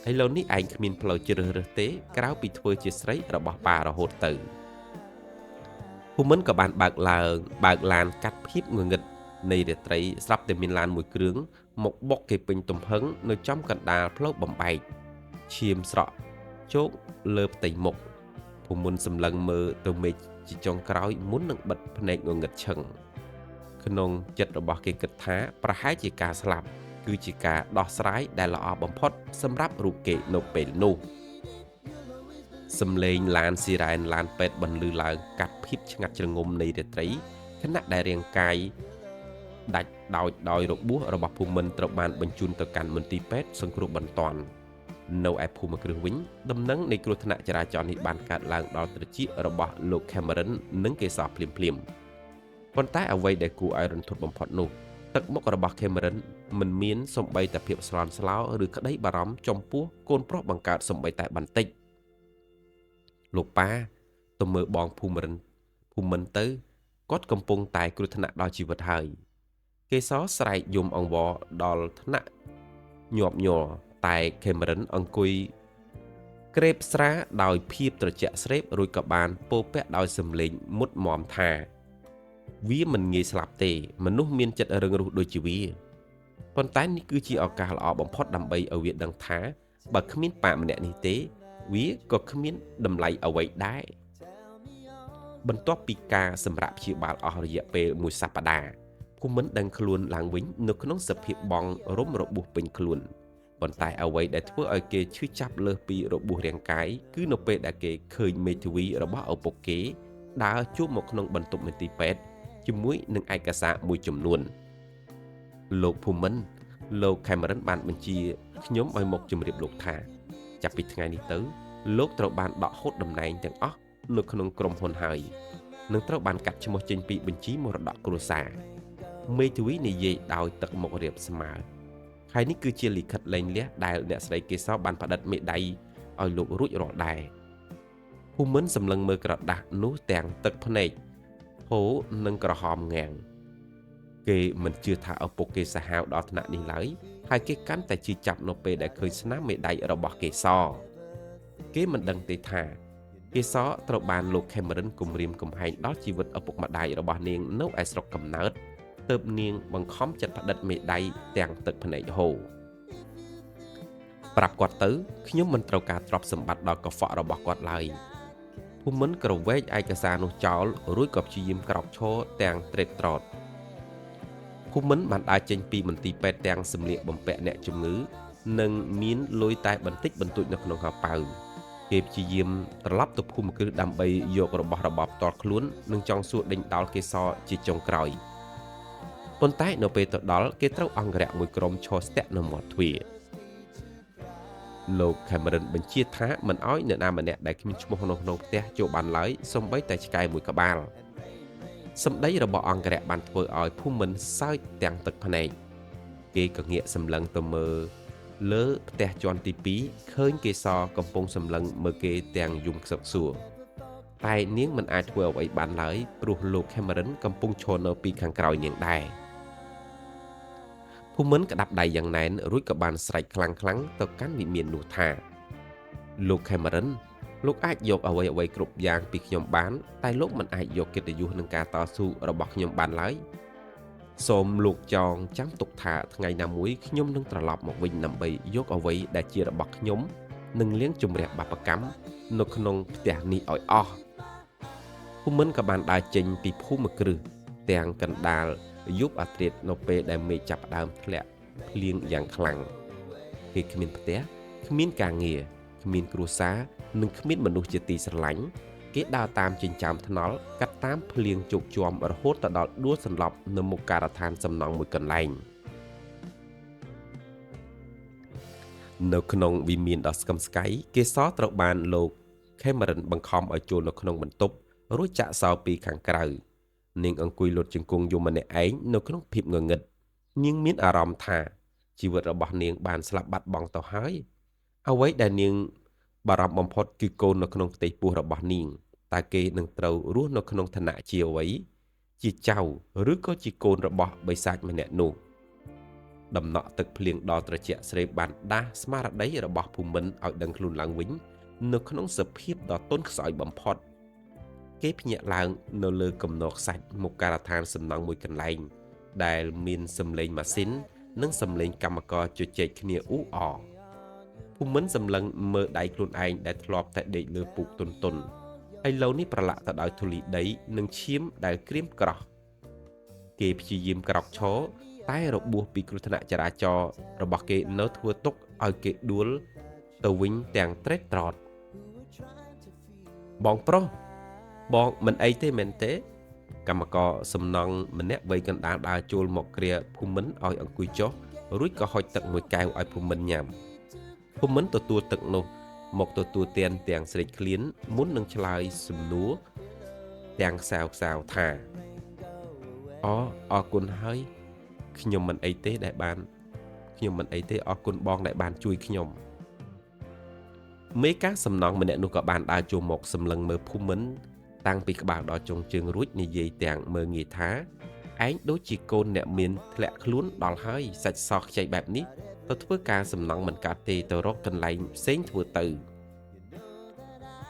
ឥឡូវនេះឯងគ្មានផ្លូវជ្រើសរើសទេក្រៅពីធ្វើជាស្រីរបស់ប៉ារហូតទៅភូមិន្ទក៏បានបើកឡានកាត់ភាពងងឹតនៃរាត្រីស្រាប់តែមានឡានមួយគ្រឿងមកបុកគេពេញទំហឹងនៅចំកណ្ដាលផ្លូវបំបែកឈាមស្រក់ជោកលើផ្ទៃមុខភូមិន្ទសម្លឹងមើលទៅមេឃជាចុងក្រោយមុននឹងបិទភ្នែកងងឹតឈឹងក្នុងចិត្តរបស់គេគិតថាប្រហែលជាការស្លាប់គឺជាការដោះស្រាយដែលល្អបំផុតសម្រាប់រូបគេនៅពេលនោះសំឡេងឡានស៊ីរ៉ែនឡានពេទ្យបន្លឺឡើងកាត់ភាពឆ្ងាត់ជ្រងំនៃរាត្រីខណៈដែលរាងកាយដាច់ដោយរបួសរបស់ភូមិន្ទត្រូវបានបញ្ជូនទៅកាន់មន្ទីរពេទ្យសង្គ្រោះបន្ទាន់នៅឯភូមិគ្រឹះវិញដំណឹងនៃគ្រោះថ្នាក់ចរាចរណ៍នេះបានកើតឡើងដល់ត្រចៀករបស់លោក Cameron និងកេសរភ្លាមប៉ុន្តែអ្វីដែលគួរឲ្យរន្ធត់បំផុតនោះទឹកមុខរបស់ Cameron មិនមានសូម្បីតែភាពស្លន់ស្លោឬក្តីបារម្ភចំពោះកូនប្រុសបង្កើតសូម្បីតែបន្តិចលោកប៉ាទៅមើលបងភូមិន្ទទៅគាត់កំពុងតែគ្រោះថ្នាក់ដល់ជីវិតហើយកេសរស្រែកយំអង្វរដល់ថ្នាក់ញាប់ញ័រតែ Cameron អង្គុយ ក្រេបស្រាដោយភាពត្រជាក់ស្រេបរួចក៏បានពោពាក់ដោយសំឡេងមុតមមថាវាមិនងាយស្លាប់ទេមនុស្សមានចិត្តរឹងរូសដូចជាវាប៉ុន្តែនេះគឺជាឱកាសល្អបំផុតដើម្បីឲ្យវាដឹងថាបើគ្មានប៉ាម្នាក់នេះទេវាក៏គ្មានតម្លៃអ្វីដែរបន្ទាប់ពីការសម្រាកព្យាបាលអស់រយៈពេលមួយសប្តាហ៍ភូមិន្ទដឹងខ្លួនឡើងវិញនៅក្នុងសភាពបងរំរបួសពេញខ្លួនប៉ុន្តែអ្វីដែលធ្វើឲ្យគេឈឺចាប់លើសពីរបួសរាងកាយគឺនៅពេលដែលគេឃើញមេធាវីរបស់ឪពុកគេដើរជួបមកក្នុងបន្ទប់មន្ទីរពេទ្យជាមួយនឹងឯកសារមួយចំនួនលោកភូមិន្ទលោក Cameron បានបញ្ជាខ្ញុំឲ្យមកជម្រាបលោកថាចាប់ពីថ្ងៃនេះទៅលោកត្រូវបានដកហូតតំណែងទាំងអស់នៅក្នុងក្រុមហ៊ុនហើយនឹងត្រូវបានកាត់ឈ្មោះចេញពីបញ្ជីមរតកគ្រួសារមេធាវីនិយាយដោយទឹកមុខរាបស្មើហើយនេះគឺជាលិខិតលែងលះដែលអ្នកស្រីកេសរបានផ្តិតមេដៃឲ្យលោករួចរាល់ដែរភូមិន្ទសម្លឹងមើលក្រដាស់នោះទាំងទឹកភ្នែកហូរនិងក្រហមងាំងគេមិនជឿថាឪពុកគេសាហាវដល់ថ្នាក់នេះឡើយហើយគេកាន់តែជឿចាប់នៅពេលដែលឃើញស្នាមមេដៃរបស់កេសរគេមិនដឹងទេថាកេសរត្រូវបានលោក Cameron គំរាមកំហែងដល់ជីវិតឪពុកម្ដាយរបស់នាងនៅឯស្រុកកំណើតទើបនាងបង្ខំចិត្តផ្តិតមេដៃទាំងទឹកភ្នែកហូរប្រាប់គាត់ទៅខ្ញុំមិនត្រូវការទ្រព្យសម្បត្តិដល់កខ្វក់របស់គាត់ឡើយភូមិន្ទក្រវែកឯកសារនោះចោលរួចក៏ព្យាយាមក្រោកឈរទាំងត្រេកត្រតភូមិន្ទបានដើរចេញពីមន្ទីរពេទ្យទាំងសម្លៀកបំពាក់អ្នកជំងឺនិងមានលុយតែបន្តិចបន្តួចនៅក្នុងហោប៉ៅគេព្យាយាមត្រឡប់ទៅភូមិគ្រឹះដើម្បីយករបស់របរផ្ទាល់ខ្លួននិងចង់សួរដេញដោលកេសរជាចុងក្រោយប៉ុន្តែនៅពេលទៅដល់គេត្រូវអង្គរៈមួយក្រុមឈរស្ទាក់នៅមាត់ទ្វារលោក Cameron បញ្ជាថាមិនអោយអ្នកណាម្នាក់ដែលគ្មានឈ្មោះនៅក្នុងផ្ទះចូលបានឡើយសូម្បីតែឆ្កែមួយក្បាលសម្ដីរបស់អង្គរៈបានធ្វើឲ្យភូមិន្ទសើចទាំងទឹកភ្នែកគេក៏ងាកសម្លឹងទៅមើលលើផ្ទះជាន់ទី2ឃើញកេសរកំពុងសម្លឹងមើលគេទាំងយំខ្សឹកសួរតែនាងមិនអាចធ្វើអ្វីបានឡើយព្រោះលោក Cameron កំពុងឈរនៅពីខាងក្រោយនាងដែរភូមិន្ទក្តាប់ដៃយ៉ាងណែនរួចក៏បានស្រែកខ្លាំងៗទៅកាន់វិមាននោះថាលោក Cameron លោកអាចយកអ្វីៗគ្រប់យ៉ាងពីខ្ញុំបានតែលោកមិនអាចយកកិត្តិយសនឹងការតស៊ូរបស់ខ្ញុំបានឡើយសូមលោកចងចាំទុកថាថ្ងៃណាមួយខ្ញុំនឹងត្រឡប់មកវិញដើម្បីយកអ្វីដែលជារបស់ខ្ញុំនិងលាងជម្រះបាបកម្មនៅក្នុងផ្ទះនេះឲ្យអស់ភូមិន្ទក៏បានដើរចេញពីភូមិគ្រឹះទាំងកណ្ដាលយប់អាធ្រាត្រនៅពេលដែលមេឃចាប់ផ្ដើមធ្លាក់ភ្លៀងយ៉ាងខ្លាំងគេគ្មានផ្ទះគ្មានការងារគ្មានគ្រួសារនិងគ្មានមនុស្សជាទីស្រឡាញ់គេដើរតាមចិញ្ចើមថ្នល់កាត់តាមភ្លៀងជោកជាំរហូតទៅដល់ដួលសន្លប់នៅមុខការដ្ឋានសំណង់មួយកន្លែងនៅក្នុងវិមានដ៏ស្កឹមស្កៃកេសរត្រូវបានលោក Cameron បង្ខំឲ្យចូលនៅក្នុងបន្ទប់រួចចាក់សោពីខាងក្រៅនាងអង្គុយលុតជង្គង់យំម្នាក់ឯងនៅក្នុងភាពងងឹតនាងមានអារម្មណ៍ថាជីវិតរបស់នាងបានស្លាប់បាត់បង់ទៅហើយអ្វីដែលនាងបារម្ភបំផុតគឺកូននៅក្នុងផ្ទៃពោះរបស់នាងតើគេនឹងត្រូវរស់នៅក្នុងឋានៈជាអ្វីជាចៅឬក៏ជាកូនរបស់បិសាចម្នាក់នោះដំណក់ទឹកភ្លៀងដ៏ត្រជាក់ស្រេបបានដាស់ស្មារតីរបស់ភូមិន្ទឲ្យដឹងខ្លួនឡើងវិញនៅក្នុងសភាពដ៏ទន់ខ្សោយបំផុតគេភ្ញាក់ឡើងនៅលើគំនរខ្សាច់មុខការដ្ឋានសំណង់មួយកន្លែងដែលមានសំឡេងម៉ាស៊ីននិងសំឡេងកម្មករជជែកគ្នាអ៊ូអរភូមិន្ទសម្លឹងមើលដៃខ្លួនឯងដែលធ្លាប់តែដេកលើពូកទន់ៗឥឡូវនេះប្រឡាក់ទៅដោយធូលីដីនិងឈាមដែលក្រៀមក្រោះគេព្យាយាមក្រោកឈរតែរបួសពីគ្រោះថ្នាក់ចរាចរណ៍របស់គេនៅធ្វើទុកឲ្យគេដួលទៅវិញទាំងត្រេកត្រតបងប្រុសបងមិនអីទេមែនទេកម្មករសំណង់ម្នាក់វ័យកណ្ដាលដើរចូលមកគ្រាភូមិន្ទឲ្យអង្គុយចុះរួចក៏ហុចទឹកមួយកែវឲ្យភូមិន្ទញ៉ាំភូមិន្ទទទួលទឹកនោះមកទទួលទានទាំងស្រេកឃ្លានមុននឹងឆ្លើយសំណួរទាំងសាវថាអរគុណហើយខ្ញុំមិនអីទេអរគុណបងដែលបានជួយខ្ញុំមេការសំណង់ម្នាក់នោះក៏បានដើរចូលមកសម្លឹងមើលភូមិន្ទតាំងពីក្បាលដល់ចុងជើងរួចនិយាយទាំងមើលងាយថាឯងដូចជាកូនអ្នកមានធ្លាក់ខ្លួនដល់ហើយសាច់សខ្ចីបែបនេះទៅធ្វើការសំណង់មិនកើតទេទៅរកកន្លែងផ្សេងធ្វើទៅ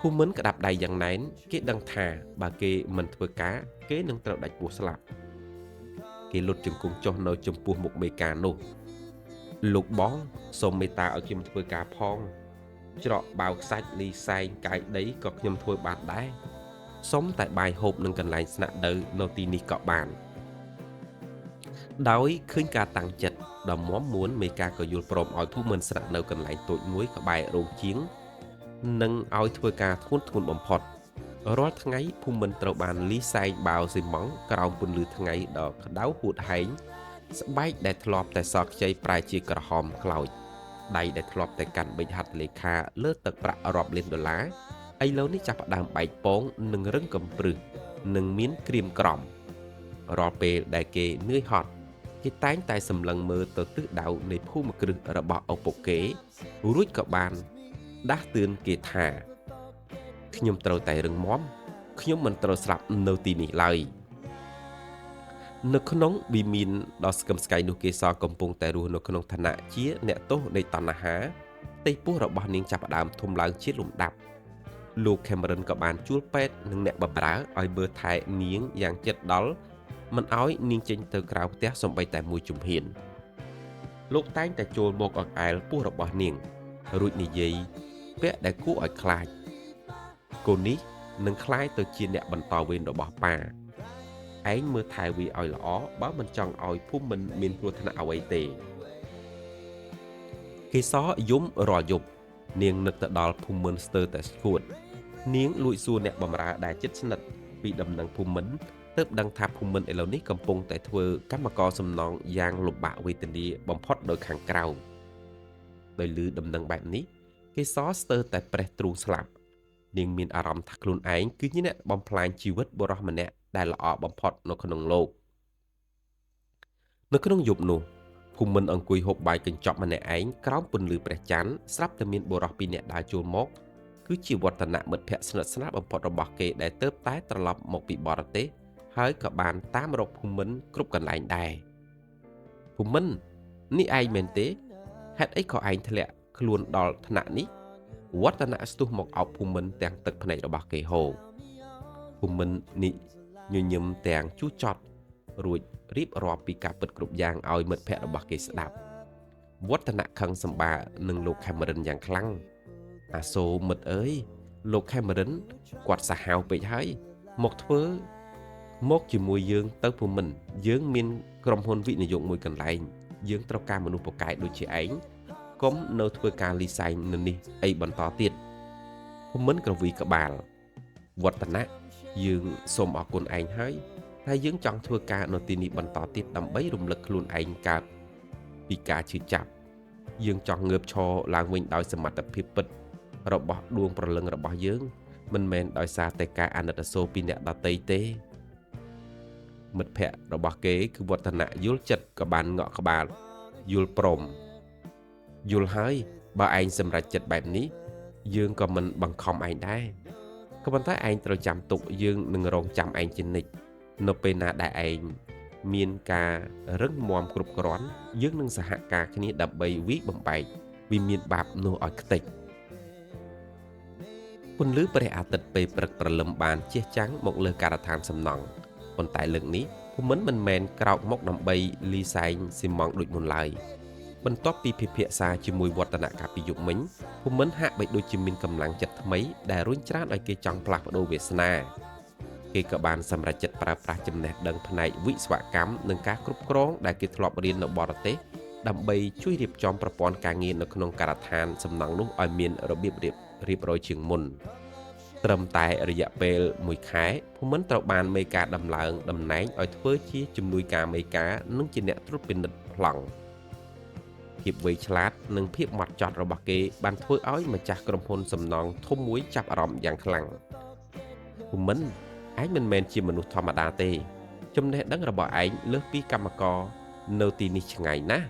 ភូមិន្ទក្តាប់ដៃយ៉ាងណែនគេដឹងថាបើគេមិនធ្វើការគេនឹងត្រូវដាច់ពោះស្លាប់គេលុតជង្គង់ចុះនៅចំពោះមុខមេការនោះលោកបងសូមមេត្តាឲ្យខ្ញុំធ្វើការផងច្រកបាវខ្សាច់លីសែងកាយដីក៏ខ្ញុំធ្វើបានដែរសុំតែបាយហូបនឹងកន្លែងស្នាក់នៅទីនេះក៏បានដោយឃើញការតាំងចិត្តដ៏មាំមួនមេការក៏យល់ព្រមឲ្យភូមិន្ទស្នាក់នៅកន្លែងតូចមួយក្បែររោងជាងនិងឲ្យធ្វើការធ្ងន់បំផុតរាល់ថ្ងៃភូមិន្ទត្រូវបានលីសែងបាវស៊ីម៉ង់ក្រោមពន្លឺថ្ងៃដ៏ក្តៅហួតហែងស្បែកដែលធ្លាប់តែសខ្ចីប្រែជាក្រហមខ្លោចដៃដែលធ្លាប់តែកាន់ប៊ិចហត្ថលេខាលើទឹកប្រាក់រាប់លានដុល្លារឥឡូវនេះចាប់ផ្ដើមបែកពងនិងរឹងកំព្រឹសនិងមានក្រៀមក្រំរាល់ពេលដែលគេនឿយហត់គេតែងតែសម្លឹងមើលទៅទិសដៅនៃភូមិគ្រឹះរបស់ឪពុកគេរួចក៏បានដាស់តឿនគេថាខ្ញុំត្រូវតែរឹងមាំខ្ញុំមិនត្រូវស្លាប់នៅទីនេះឡើយនៅក្នុងវិមានដ៏ស្កឹមស្កៃនោះគេសកំពុងតែរស់នៅក្នុងឋានៈជាអ្នកទោសនៃតណ្ហាផ្ទៃពោះរបស់នាងចាប់ផ្ដើមធំឡើងជាលំដាប់លោក Cameron ក៏បានជួលពេទ្យនិងអ្នកបម្រើឲ្យមើលថែនាងយ៉ាងជិតដល់មិនឲ្យនាងចេញទៅក្រៅផ្ទះសូម្បីតែមួយជំហានលោកតែងតែចូលមកអង្អែលពោះរបស់នាងរួចនិយាយពាក្យដែលគួរឲ្យខ្លាចកូននេះនឹងក្លាយទៅជាអ្នកបន្តវេនរបស់ប៉ាឯងមើលថែវាឲ្យល្អបើមិនចង់ឲ្យភូមិមិនមានគ្រោះថ្នាក់អ្វីទេគេសយំរាល់យប់នាងនឹកទៅដល់ភូមិមិនស្ទើរតែស្គួតនាងលួចសួរអ្នកបម្រើដែលជិតស្និទ្ធពីដំណឹងភូមិមិនទើបដឹងថាភូមិមិនឥឡូវនេះកំពុងតែធ្វើកម្មករសំណងយ៉ាងលំបាកវេទនាបំផុតដោយខាងក្រៅដោយឮដំណឹងបែបនេះគេសស្ទើរតែប្រេះទ្រូងស្លាប់នាងមានអារម្មណ៍ថាខ្លួនឯងគឺជាអ្នកបំផ្លាញជីវិតបុរសម្នាក់ដែលល្អបំផុតនៅក្នុងលោកនៅក្នុងយប់នោះភូមិមិនអង្គុយហូបបាយកញ្ចប់ម្នាក់ឯងក្រោមពន្លឺព្រះច័ន្ទស្រាប់តែមានបុរសពីរនាក់ដើរចូលមកគឺជាវឌ្ឍនៈមិត្តភក្តិស្និទ្ធស្នាលបំផុតរបស់គេដែលទើបតែត្រឡប់មកពីបរទេសហើយក៏បានតាមរកភូមិមិនគ្រប់កន្លែងដែរភូមិមិននេះឯងមែនទេហេតុអីក៏ឯងធ្លាក់ខ្លួនដល់ថ្នាក់នេះវឌ្ឍនៈស្ទុះមកអោបភូមិមិនទាំងទឹកភ្នែករបស់គេហូរភូមិមិននេះញញឹមទាំងជូរចត់រួចរៀបរាប់ពីការពិតគ្រប់យ៉ាងឲ្យមិត្តភក្តិរបស់គេស្ដាប់វឌ្ឍនៈខឹងសម្បានឹងលោក Cameron យ៉ាងខ្លាំងអាសូរមិត្តអើយលោក Cameron គាត់សាហាវពេកហើយមកជាមួយយើងទៅភូមិមិនយើងមានក្រុមហ៊ុនវិនិយោគមួយកន្លែងយើងត្រូវការមនុស្សពូកែដូចជាឯងកុំនៅធ្វើការលីសែងនៅនេះអីបន្តទៀតភូមិមិនក្រវីក្បាលវឌ្ឍនៈយើងសូមអរគុណឯងហើយតែយើងចង់ធ្វើការនៅទីនេះបន្តទៀតដើម្បីរំលឹកខ្លួនឯងកើតពីការឈឺចាប់យើងចង់ងើបឈរឡើងវិញដោយសមត្ថភាពពិតរបស់ដួងព្រលឹងរបស់យើងមិនមែនដោយសារតែការអាណិតអាសូរពីអ្នកដទៃទេមិត្តភក្តិរបស់គេគឺវឌ្ឍនៈយល់ចិត្តក៏បានងក់ក្បាលយល់ព្រមយល់ហើយបើឯងសម្រេចចិត្តបែបនេះយើងក៏មិនបង្ខំឯងដែរក៏ប៉ុន្តែឯងត្រូវចាំទុកយើងនឹងរងចាំឯងជានិច្ចនៅពេលណាដែលឯងមានការរឹងមាំគ្រប់គ្រាន់យើងនឹងសហការគ្នាដើម្បីវិបំបែកវិមានបាបនោះឲ្យខ្ទេចពន្លឺព្រះអាទិត្យពេលព្រឹកព្រលឹមបានជះចាំងមកលើការដ្ឋានសំណង់ប៉ុន្តែលើកនេះភូមិមិនមែនក្រោកមកដើម្បីលីសែងស៊ីម៉ង់ដូចមុនឡើយបន្ទាប់ពីពិភាក្សាជាមួយវឌ្ឍនៈកាលពីយប់មិញភូមិមិនហាក់បីដូចជាមានកម្លាំងចិត្តថ្មីដែលរុញច្រានឲ្យគេចង់ផ្លាស់ប្ដូរវាសនាគេក៏បានសម្រេចចិត្តប្រើប្រាស់ចំណេះដឹងផ្នែកវិស្វកម្មនិងការគ្រប់គ្រងដែលគេធ្លាប់រៀននៅបរទេសដើម្បីជួយរៀបចំប្រព័ន្ធការងារនៅក្នុងការដ្ឋានសំណង់នោះឲ្យមានរបៀបរៀបរយជាងមុនត្រឹមតែរយៈពេល1ខែភូមិមិនត្រូវបានមេការដំឡើងតំណែងឲ្យធ្វើជាជំនួយការមេការនិងជាអ្នកត្រួតពិនិត្យប្លង់ភាពវៃឆ្លាតនិងភាពម៉ត់ចត់របស់គេបានធ្វើឲ្យម្ចាស់ក្រុមហ៊ុនសំណង់ធំមួយចាប់អារម្មណ៍យ៉ាងខ្លាំងភូមិមិនឯងមិនមែនជាមនុស្សធម្មតាទេចំណេះដឹងរបស់ឯងលើសពីកម្មករនៅទីនេះឆ្ងាយណាស់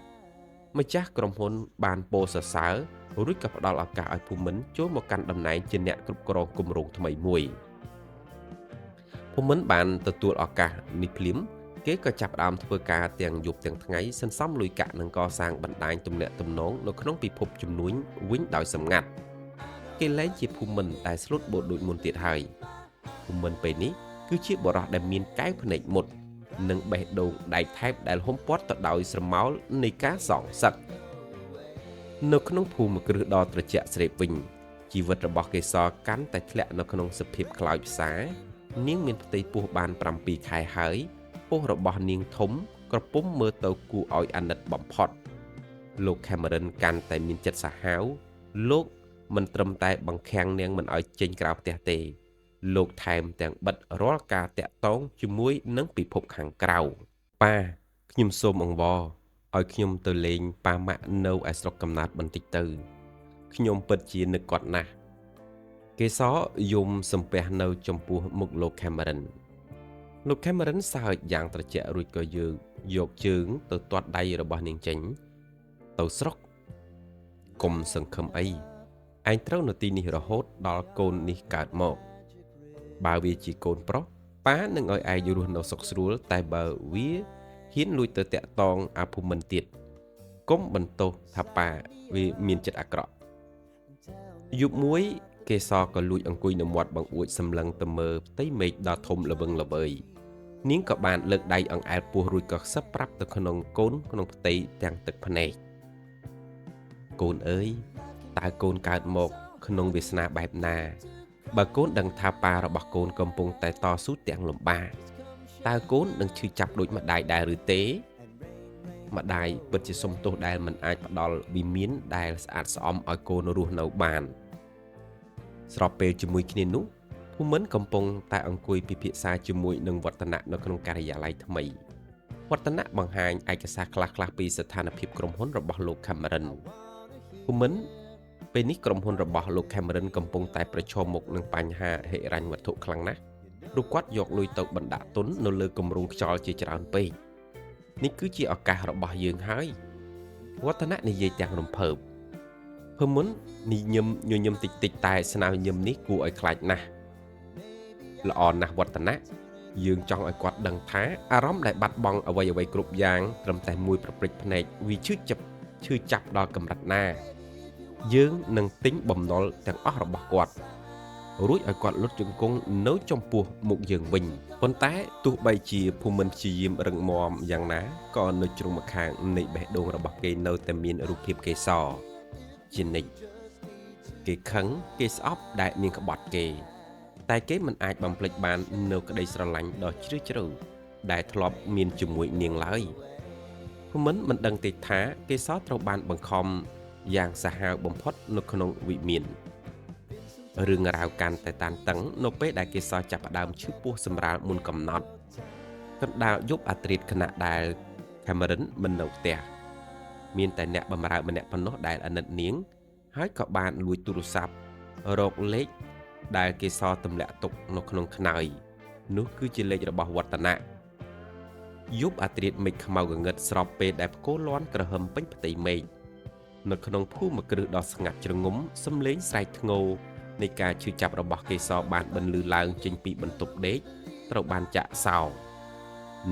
ម្ចាស់ក្រុមហ៊ុនបានពោលសរសើររួចក៏ផ្ដល់ឱកាសឲ្យភូមិមិនចូលមកកាន់តំណែងជាអ្នកគ្រប់គ្រងគម្រោងថ្មីមួយភូមិមិនបានទទួលឱកាសនេះភ្លាមគេក៏ចាប់ផ្ដើមធ្វើការទាំងយប់ទាំងថ្ងៃសន្សំលុយកាក់និងកសាងបណ្ដាញទំនាក់ទំនងនៅក្នុងពិភពជំនួញវិញដោយសម្ងាត់ គេលែងជាភូមិន្ទដែលស្លូតបូតដូចមុនទៀតហើយភូមិន្ទពេលនេះគឺជាបរិះដែលមានកែវភ្នែកមុតនិងបេះដូងដៃថែបដែលហុំព័ទ្ធទៅដោយស្រមោលនៃការសងសឹកនៅក្នុងភូមិគ្រឹះដ៏ត្រជាក់ស្រេបវិញជីវិតរបស់កេសរកាន់តែធ្លាក់នៅក្នុងសភាពខ្លោចផ្សានាងមានផ្ទៃពោះបាន7ខែហើយពោះរបស់នាងធំក្រពុំមើលទៅគួរឲ្យអាណិតបំផុតលោក Cameron កាន់តែមានចិត្តសាហាវលោកមិនត្រឹមតែបង្ខាំងនាងមិនឲ្យចេញក្រៅផ្ទះទេលោកថែមទាំងបិទរាល់ការតាក់ទងជាមួយនឹងពិភពខាងក្រៅប៉ាខ្ញុំសូមអង្វរឲ្យខ្ញុំទៅលេងប៉ាម៉ាក់នៅឯស្រុកកំណើតបន្តិចទៅខ្ញុំពិតជានឹកគាត់ណាស់កេសរយំសំពះនៅចំពោះមុខលោក Cameron លោក Cameron សើចយ៉ាងត្រជាក់រួចក៏យកជើងទៅទាត់ដៃរបស់នាងចេញទៅស្រុកកុំសង្ឃឹមអីឯងត្រូវនៅទីនេះរហូតដល់កូននេះកើតមកបើវាជាកូនប្រុសប៉ានឹងឲ្យឯងរស់នៅសុខស្រួលតែបើវាហ៊ានលួចទៅតាក់តងអាភូមិន្ទទៀតកុំបន្ទោសថាប៉ាវាមានចិត្តអាក្រក់យប់មួយកេសរក៏លួចអង្គុយនៅមាត់បង្អួចសម្លឹងទៅមើលផ្ទៃមេឃដ៏ធំល្វឹងល្វើយនាងក៏បានលើកដៃអង្អែលពោះរួចក៏ខ្សឹបប្រាប់ទៅក្នុងកូនក្នុងផ្ទៃទាំងទឹកភ្នែកកូនអើយតើកូនកើតមកក្នុងវាសនាបែបណាបើកូនដឹងថាប៉ារបស់កូនកំពុងតែតស៊ូទាំងលំបាកតើកូននឹងឈឺចាប់ដូចម្ដាយដែរឬទេម្ដាយពិតជាសុំទោសដែលមិនអាចផ្ដល់វិមានដែលស្អាតស្អំឲ្យកូនរស់នៅបានស្របពេលជាមួយគ្នានោះភូមិន្ទកំពុងតែអង្គុយពិភាក្សាជាមួយនឹងវឌ្ឍនៈនៅក្នុងការិយាល័យថ្មីវឌ្ឍនៈបង្ហាញឯកសារខ្លះៗពីស្ថានភាពក្រុមហ៊ុនរបស់លោក Cameron ភូមិន្ទពេលនេះក្រុមហ៊ុនរបស់លោក Cameron កំពុងតែប្រឈមមុខនឹងបញ្ហាហិរញ្ញវត្ថុខ្លាំងណាស់ព្រោះគាត់យកលុយទៅបណ្ដាក់ទុននៅលើគម្រោងខ្យល់ជាច្រើនពេកនេះគឺជាឱកាសរបស់យើងហើយវឌ្ឍនៈនិយាយទាំងរំភើបភូមិន្ទញញឹមតិចតែស្នាមញញឹមនេះគួរឲ្យខ្លាចណាស់ល្អណាស់វឌ្ឍនៈយើងចង់ឲ្យគាត់ដឹងថាអារម្មណ៍ដែលបាត់បង់អ្វីគ្រប់យ៉ាងត្រឹមតែមួយប្រព្រឹត្តភ្នែកវាឈឺចាប់ដល់កម្រិតណាយើងនឹងទិញបំណុលទាំងអស់របស់គាត់រួចឲ្យគាត់លុតជង្គង់នៅចំពោះមុខយើងវិញប៉ុន្តែទោះបីជាភូមិន្ទព្យាយាមរឹងមាំយ៉ាងណាក៏នៅជ្រុងម្ខាងនៃបេះដូងរបស់គេនៅតែមានរូបភាពកេសរជានិច្ចគេខឹងគេស្អប់ដែលនាងក្បត់គេតែគេមិនអាចបំភ្លេចបាននៅក្តីស្រឡាញ់ដ៏ជ្រាលជ្រៅដែលធ្លាប់មានជាមួយនាងឡើយភូមិន្ទមិនដឹងទេថាកេសរត្រូវបានបង្ខំយ៉ាងសាហាវបំផុតនៅក្នុងវិមានរឿងរ៉ាវកាន់តែតានតឹងនៅពេលដែលកេសរចាប់ផ្ដើមឈឺពោះសម្រាលមុនកំណត់កណ្ដាលយប់អាត្រិតខណៈដែល Cameron មិននៅផ្ទះមានតែអ្នកបម្រើម្នាក់ប៉ុណ្ណោះដែលអាណិតនាងហើយក៏បានលួចទូរស័ព្ទរកលេខដែលកេសរទម្លាក់ទុកនៅក្នុងខ្នើយនោះគឺជាលេខរបស់វឌ្ឍនៈយប់អាត្រិតមេឃខ្មៅងងឹតស្របពេលដែលផ្គរលាន់ក្រហមពេញផ្ទៃមេឃនៅក្នុងភូមិគ្រឹះដ៏ស្ងាត់ជ្រងំសំឡេងស្រែកធ្ងរនៃការឈឺចាប់របស់កេសរបានបន្លឺឡើងចេញពីបន្ទប់ដេកត្រូវបានចាក់សោ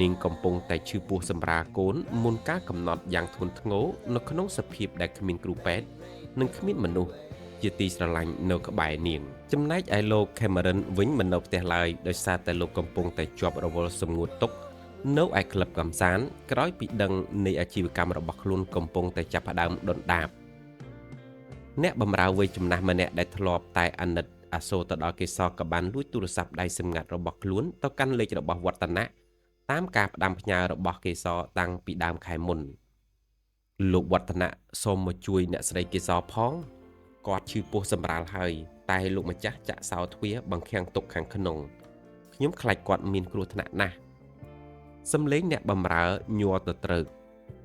នាងកំពុងតែឈឺពោះសម្រាលកូនមុនការកំណត់យ៉ាងធ្ងន់ធ្ងរនៅក្នុងសភាពដែលគ្មានគ្រូពេទ្យនិងគ្មានមនុស្សជាទីស្រឡាញ់នៅក្បែរនាងចំណែកឯលោក Cameron វិញមិននៅផ្ទះឡើយដោយសារតែលោកកំពុងតែជាប់រវល់សម្ងួតទុកនៅឯក្លឹបកម្សាន្តក្រោយពីដឹងនៃអាជីវកម្មរបស់ខ្លួនកំពុងតែចាប់ផ្ដើមដុនដាបអ្នកបម្រើវ័យចំណាស់ម្នាក់ដែលធ្លាប់តែអាណិតអាសូរទៅដល់កេសរក៏បានលួចទូរស័ព្ទដៃសម្ងាត់របស់ខ្លួនទៅកាន់លេខរបស់វឌ្ឍនៈតាមការផ្ដាំផ្ញើរបស់កេសរតាំងពីដើមខែមុនលោកវឌ្ឍនៈសូមមកជួយអ្នកស្រីកេសរផងគាត់ឈឺពោះសម្រាលហើយតែលោកម្ចាស់ចាក់សោទ្វារបង្ខាំងទុកខាងក្នុងខ្ញុំខ្លាចគាត់មានគ្រោះថ្នាក់ណាស់សំឡេងអ្នកបម្រើញ័រទៅត្រូវ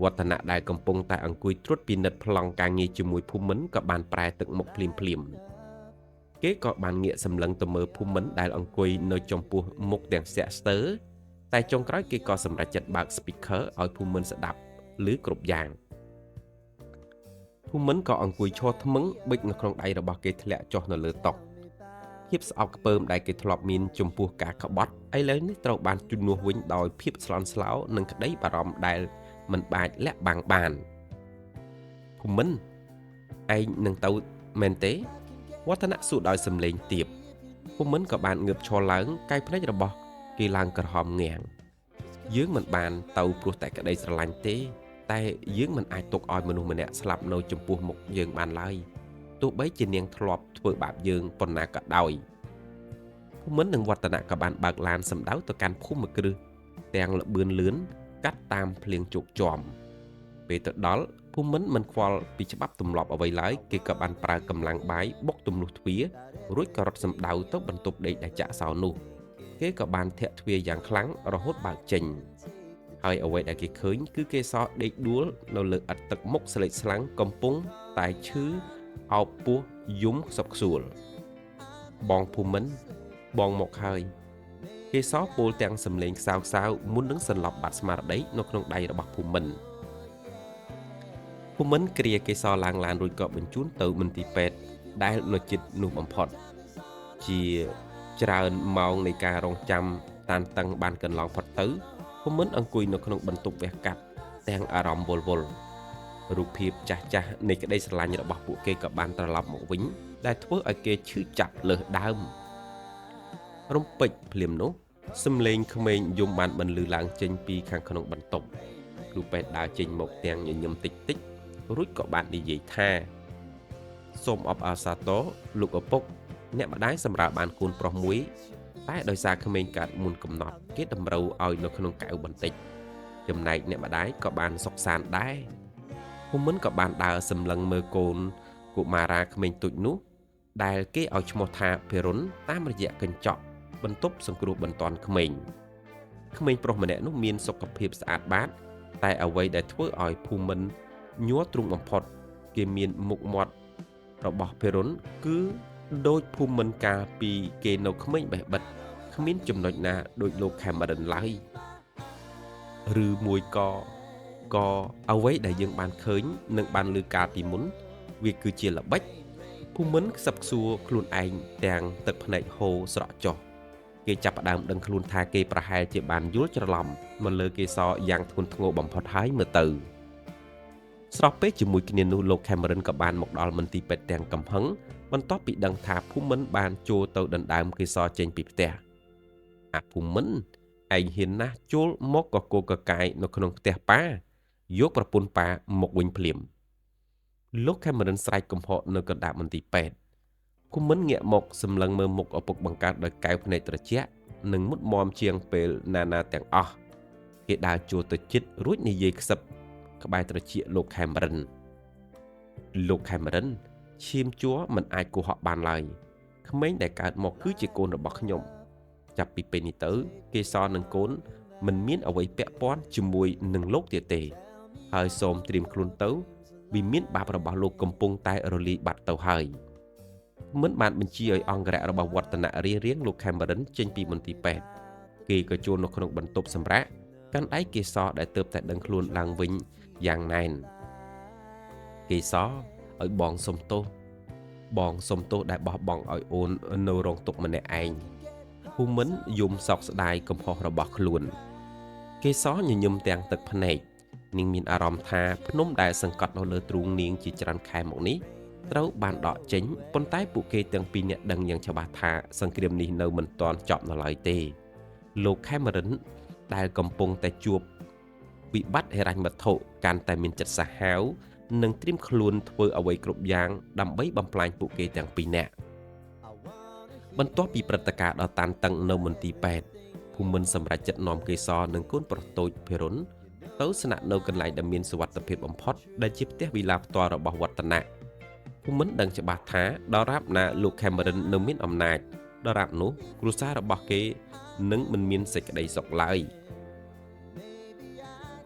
វឌ្ឍនៈដែលកំពុងតែអង្គុយត្រួតពិនិត្យប្លង់ការងារជាមួយភូមិន្ទក៏បានប្រែទឹកមុខភ្លាមគេក៏បានងាកសម្លឹងទៅមើលភូមិន្ទដែលអង្គុយនៅចំពោះមុខទាំងស្ទាក់ស្ទើរតែចុងក្រោយគេក៏សម្រេចចិត្តបើក speaker ឲ្យភូមិន្ទស្ដាប់ឮគ្រប់យ៉ាងភូមិន្ទក៏អង្គុយឈរថ្មឹងបិចនៅក្នុងដៃរបស់គេធ្លាក់ចុះនៅលើតុភាពស្អប់ខ្ពើមដែលគេធ្លាប់មានចំពោះការក្បត់ឥឡូវនេះត្រូវបានជំនួសវិញដោយភាពស្លន់ស្លោនិងក្តីបារម្ភដែលមិនអាចលាក់បាំងបានភូមិន្ទឯងនឹងទៅមែនទេវ วัฒนสูตรដោយសម្លេងទៀបភូមិន្ទក៏បានងើបឈរឡើងកាយភ្នែករបស់គេឡើងក្រហមងាំងយើងមិនបានទៅព្រោះតែក្តីស្រឡាញ់ទេតែយើងមិនអាចទុកឲ្យមនុស្សម្នាក់ស្លាប់នៅចំពោះមុខយើងបានឡើយទោះបីជានាងធ្លាប់ធ្វើបាបយើងប៉ុណ្ណាក៏ដោយភូមិន្ទនិងវឌ្ឍនៈក៏បានបើកឡានសម្ដៅទៅកាន់ភូមិគ្រឹះទាំងល្បឿនលឿនកាត់តាមភ្លៀងជោគជាំពេលទៅដល់ភូមិន្ទមិនខ្វល់ពីច្បាប់ទម្លាប់អ្វីឡើយគេក៏បានប្រើកម្លាំងបាយបុកទម្លុះទ្វាររួចក៏រត់សម្ដៅទៅបន្ទប់ដេកដែលចាក់សោនោះគេក៏បានធាក់ទ្វារយ៉ាងខ្លាំងរហូតបើកចេញហើយអ្វីដែលគេឃើញគឺគេសដេកដួលនៅលើឥដ្ឋទឹកមុខស្លេកស្លាំងកំពុងតែឈឺអោបពោះយំខ្សឹបខ្សួលបងភូមិន្ទបងមកហើយគេសពោលទាំងសំឡេងខ្សៅៗមុននឹងសន្លប់បាត់ស្មារតីនៅក្នុងដៃរបស់ភូមិន្ទគ្រាគេសឡើងឡានរួចក៏បញ្ជូនទៅមន្ទីរពេទ្យដែលនៅជិតនោះបំផុតជាច្រើនម៉ោងនៃការរងចាំតានតឹងបានកន្លងផុតទៅភូមិន្ទអង្គុយនៅក្នុងបន្ទប់វះកាត់ទាំងអារម្មណ៍វល់វល់រូបភាពចាស់ៗនៃក្តីស្រឡាញ់របស់ពួកគេក៏បានត្រឡប់មកវិញដែលធ្វើឲ្យគេឈឺចាប់លើសដើមរំពេចភ្លាមនោះសំឡេងក្មេងយំបានបន្លឺឡើងចេញពីខាងក្នុងបន្ទប់គ្រូពេទ្យដើរចេញមកទាំងញញឹមតិចតិចរួចក៏បាននិយាយថាសូមអបអរសាទរលោកឪពុកអ្នកម្ដាយសម្រាប់បានកូនប្រុសមួយតែដោយសារក្មេងកើតមុនកំណត់គេតម្រូវឲ្យនៅក្នុងកៅបន្តិចចំណែកអ្នកម្ដាយក៏បានសុខសាន្តដែរភូមិន្ទក៏បានដើរសម្លឹងមើលកូនកុមារាក្មេងទូចនោះដែលគេឲ្យឈ្មោះថាភិរុនតាមរយៈកញ្ចក់បន្ទប់សង្គ្រោះបន្ទាន់ក្មេងប្រុសម្នាក់នោះមានសុខភាពស្អាតបាតតែអ្វីដែលធ្វើឲ្យភូមិន្ទញ័រទ្រូងបំផុតគេមានមុខមាត់របស់ភិរុនគឺដូចភូមិន្ទកាលពីគេនៅក្មេងបេះបិទគ្មានចំណុចណាដូចលោក Cameron ឡើយឬមួយក៏អ្វីដែលយើងបានឃើញនិងបានលើកាលពីមុនវាគឺជាល្បិចភូមិន្ទខ្សឹបខ្សួរខ្លួនឯងទាំងទឹកភ្នែកហូរស្រក់ចុះគេចាប់ផ្ដើមដឹងខ្លួនថាគេប្រហែលជាបានយល់ច្រឡំមកលើគេសយ៉ាងធ្ងន់ធ្ងរបំផុតហើយមើលទៅស្របពេលជាមួយគ្នានោះលោក Cameron ក៏បានមកដល់មន្ទីរពេទ្យទាំងកំហឹងបន្ទាប់ពីដឹងថាភូមិន្ទបានចូលទៅដណ្ដើមគេសចេញពីផ្ទះអាភូមិន្ទឯងហ៊ានណាស់ចូលមកកកកកាយនៅក្នុងផ្ទះប៉ាយកប្រពន្ធប៉ាមកវិញភ្លាមលោក Cameron ស្រែកកំហកនៅកណ្ដាលមន្ទីរពេទ្យភូមិន្ទងាកមកសម្លឹងមើលមុខឪពុកបង្កើតដោយកែវភ្នែកត្រជាក់និងមុតមមជាងពេលណាទាំងអស់គេដើរចូលទៅជិតរួចនិយាយខ្សឹបក្បែរត្រជាក់លោក Cameron ឈាមជ័រមិនអាចកុហកបានឡើយក្មេងដែលកើតមកគឺជាកូនរបស់ខ្ញុំចាប់ពីពេលនេះទៅគេសនឹងកូនមិនមានអ្វីពាក់ព័ន្ធជាមួយនឹងលោកទៀតទេហើយសូមត្រៀមខ្លួនទៅវិមានបាបរបស់លោកកំពុងតែរលាយបាត់ទៅហើយមិនបានបញ្ជាឲ្យអង្គរៈរបស់វឌ្ឍនៈរៀងលោក Cameron ចេញពីមន្ទីរពេទ្យគេក៏ចូលនៅក្នុងបន្ទប់សម្រាកកាន់ដៃគេសដែលទើបតែដឹងខ្លួនឡើងវិញយ៉ាងណែនគេសឲ្យបងសុំទោសដែលបោះបង់ឲ្យអូននៅរងទុក្ខម្នាក់ឯងភូមិន្ទយំសោកស្ដាយកំហុសរបស់ខ្លួនគេសញញឹមទាំងទឹកភ្នែកនាងមានអារម្មណ៍ថាភ្នំដែលសង្កត់នៅលើទ្រូងនាងជាច្រើនខែមកនេះត្រូវបានដកចេញប៉ុន្តែពួកគេទាំងពីរនាក់ដឹងយ៉ាងច្បាស់ថាសង្គ្រាមនេះនៅមិនទាន់ចប់នៅឡើយទេលោក Cameron ដែលកំពុងតែជួបវិបត្តិហិរញ្ញវត្ថុកាន់តែមានចិត្តសាហាវនិងត្រៀមខ្លួនធ្វើអ្វីគ្រប់យ៉ាងដើម្បីបំផ្លាញពួកគេទាំងពីរនាក់បន្ទាប់ពីព្រឹត្តិការណ៍ដ៏តានតឹងនៅមន្ទីរពេទ្យភូមិន្ទសម្រេចចិត្តនាំគេសនិងកូនប្រុសតូចភិរុនទៅស្នាក់នៅកន្លែងដែលមានសុវត្ថិភាពបំផុតដែលជាផ្ទះវិឡាផ្ទាល់របស់វឌ្ឍនៈភូមិន្ទដឹងច្បាស់ថាដរាបណាលោក Cameron នៅមានអំណាចដរាបនោះគ្រួសាររបស់គេនឹងមិនមានសេចក្តីសុខឡើយ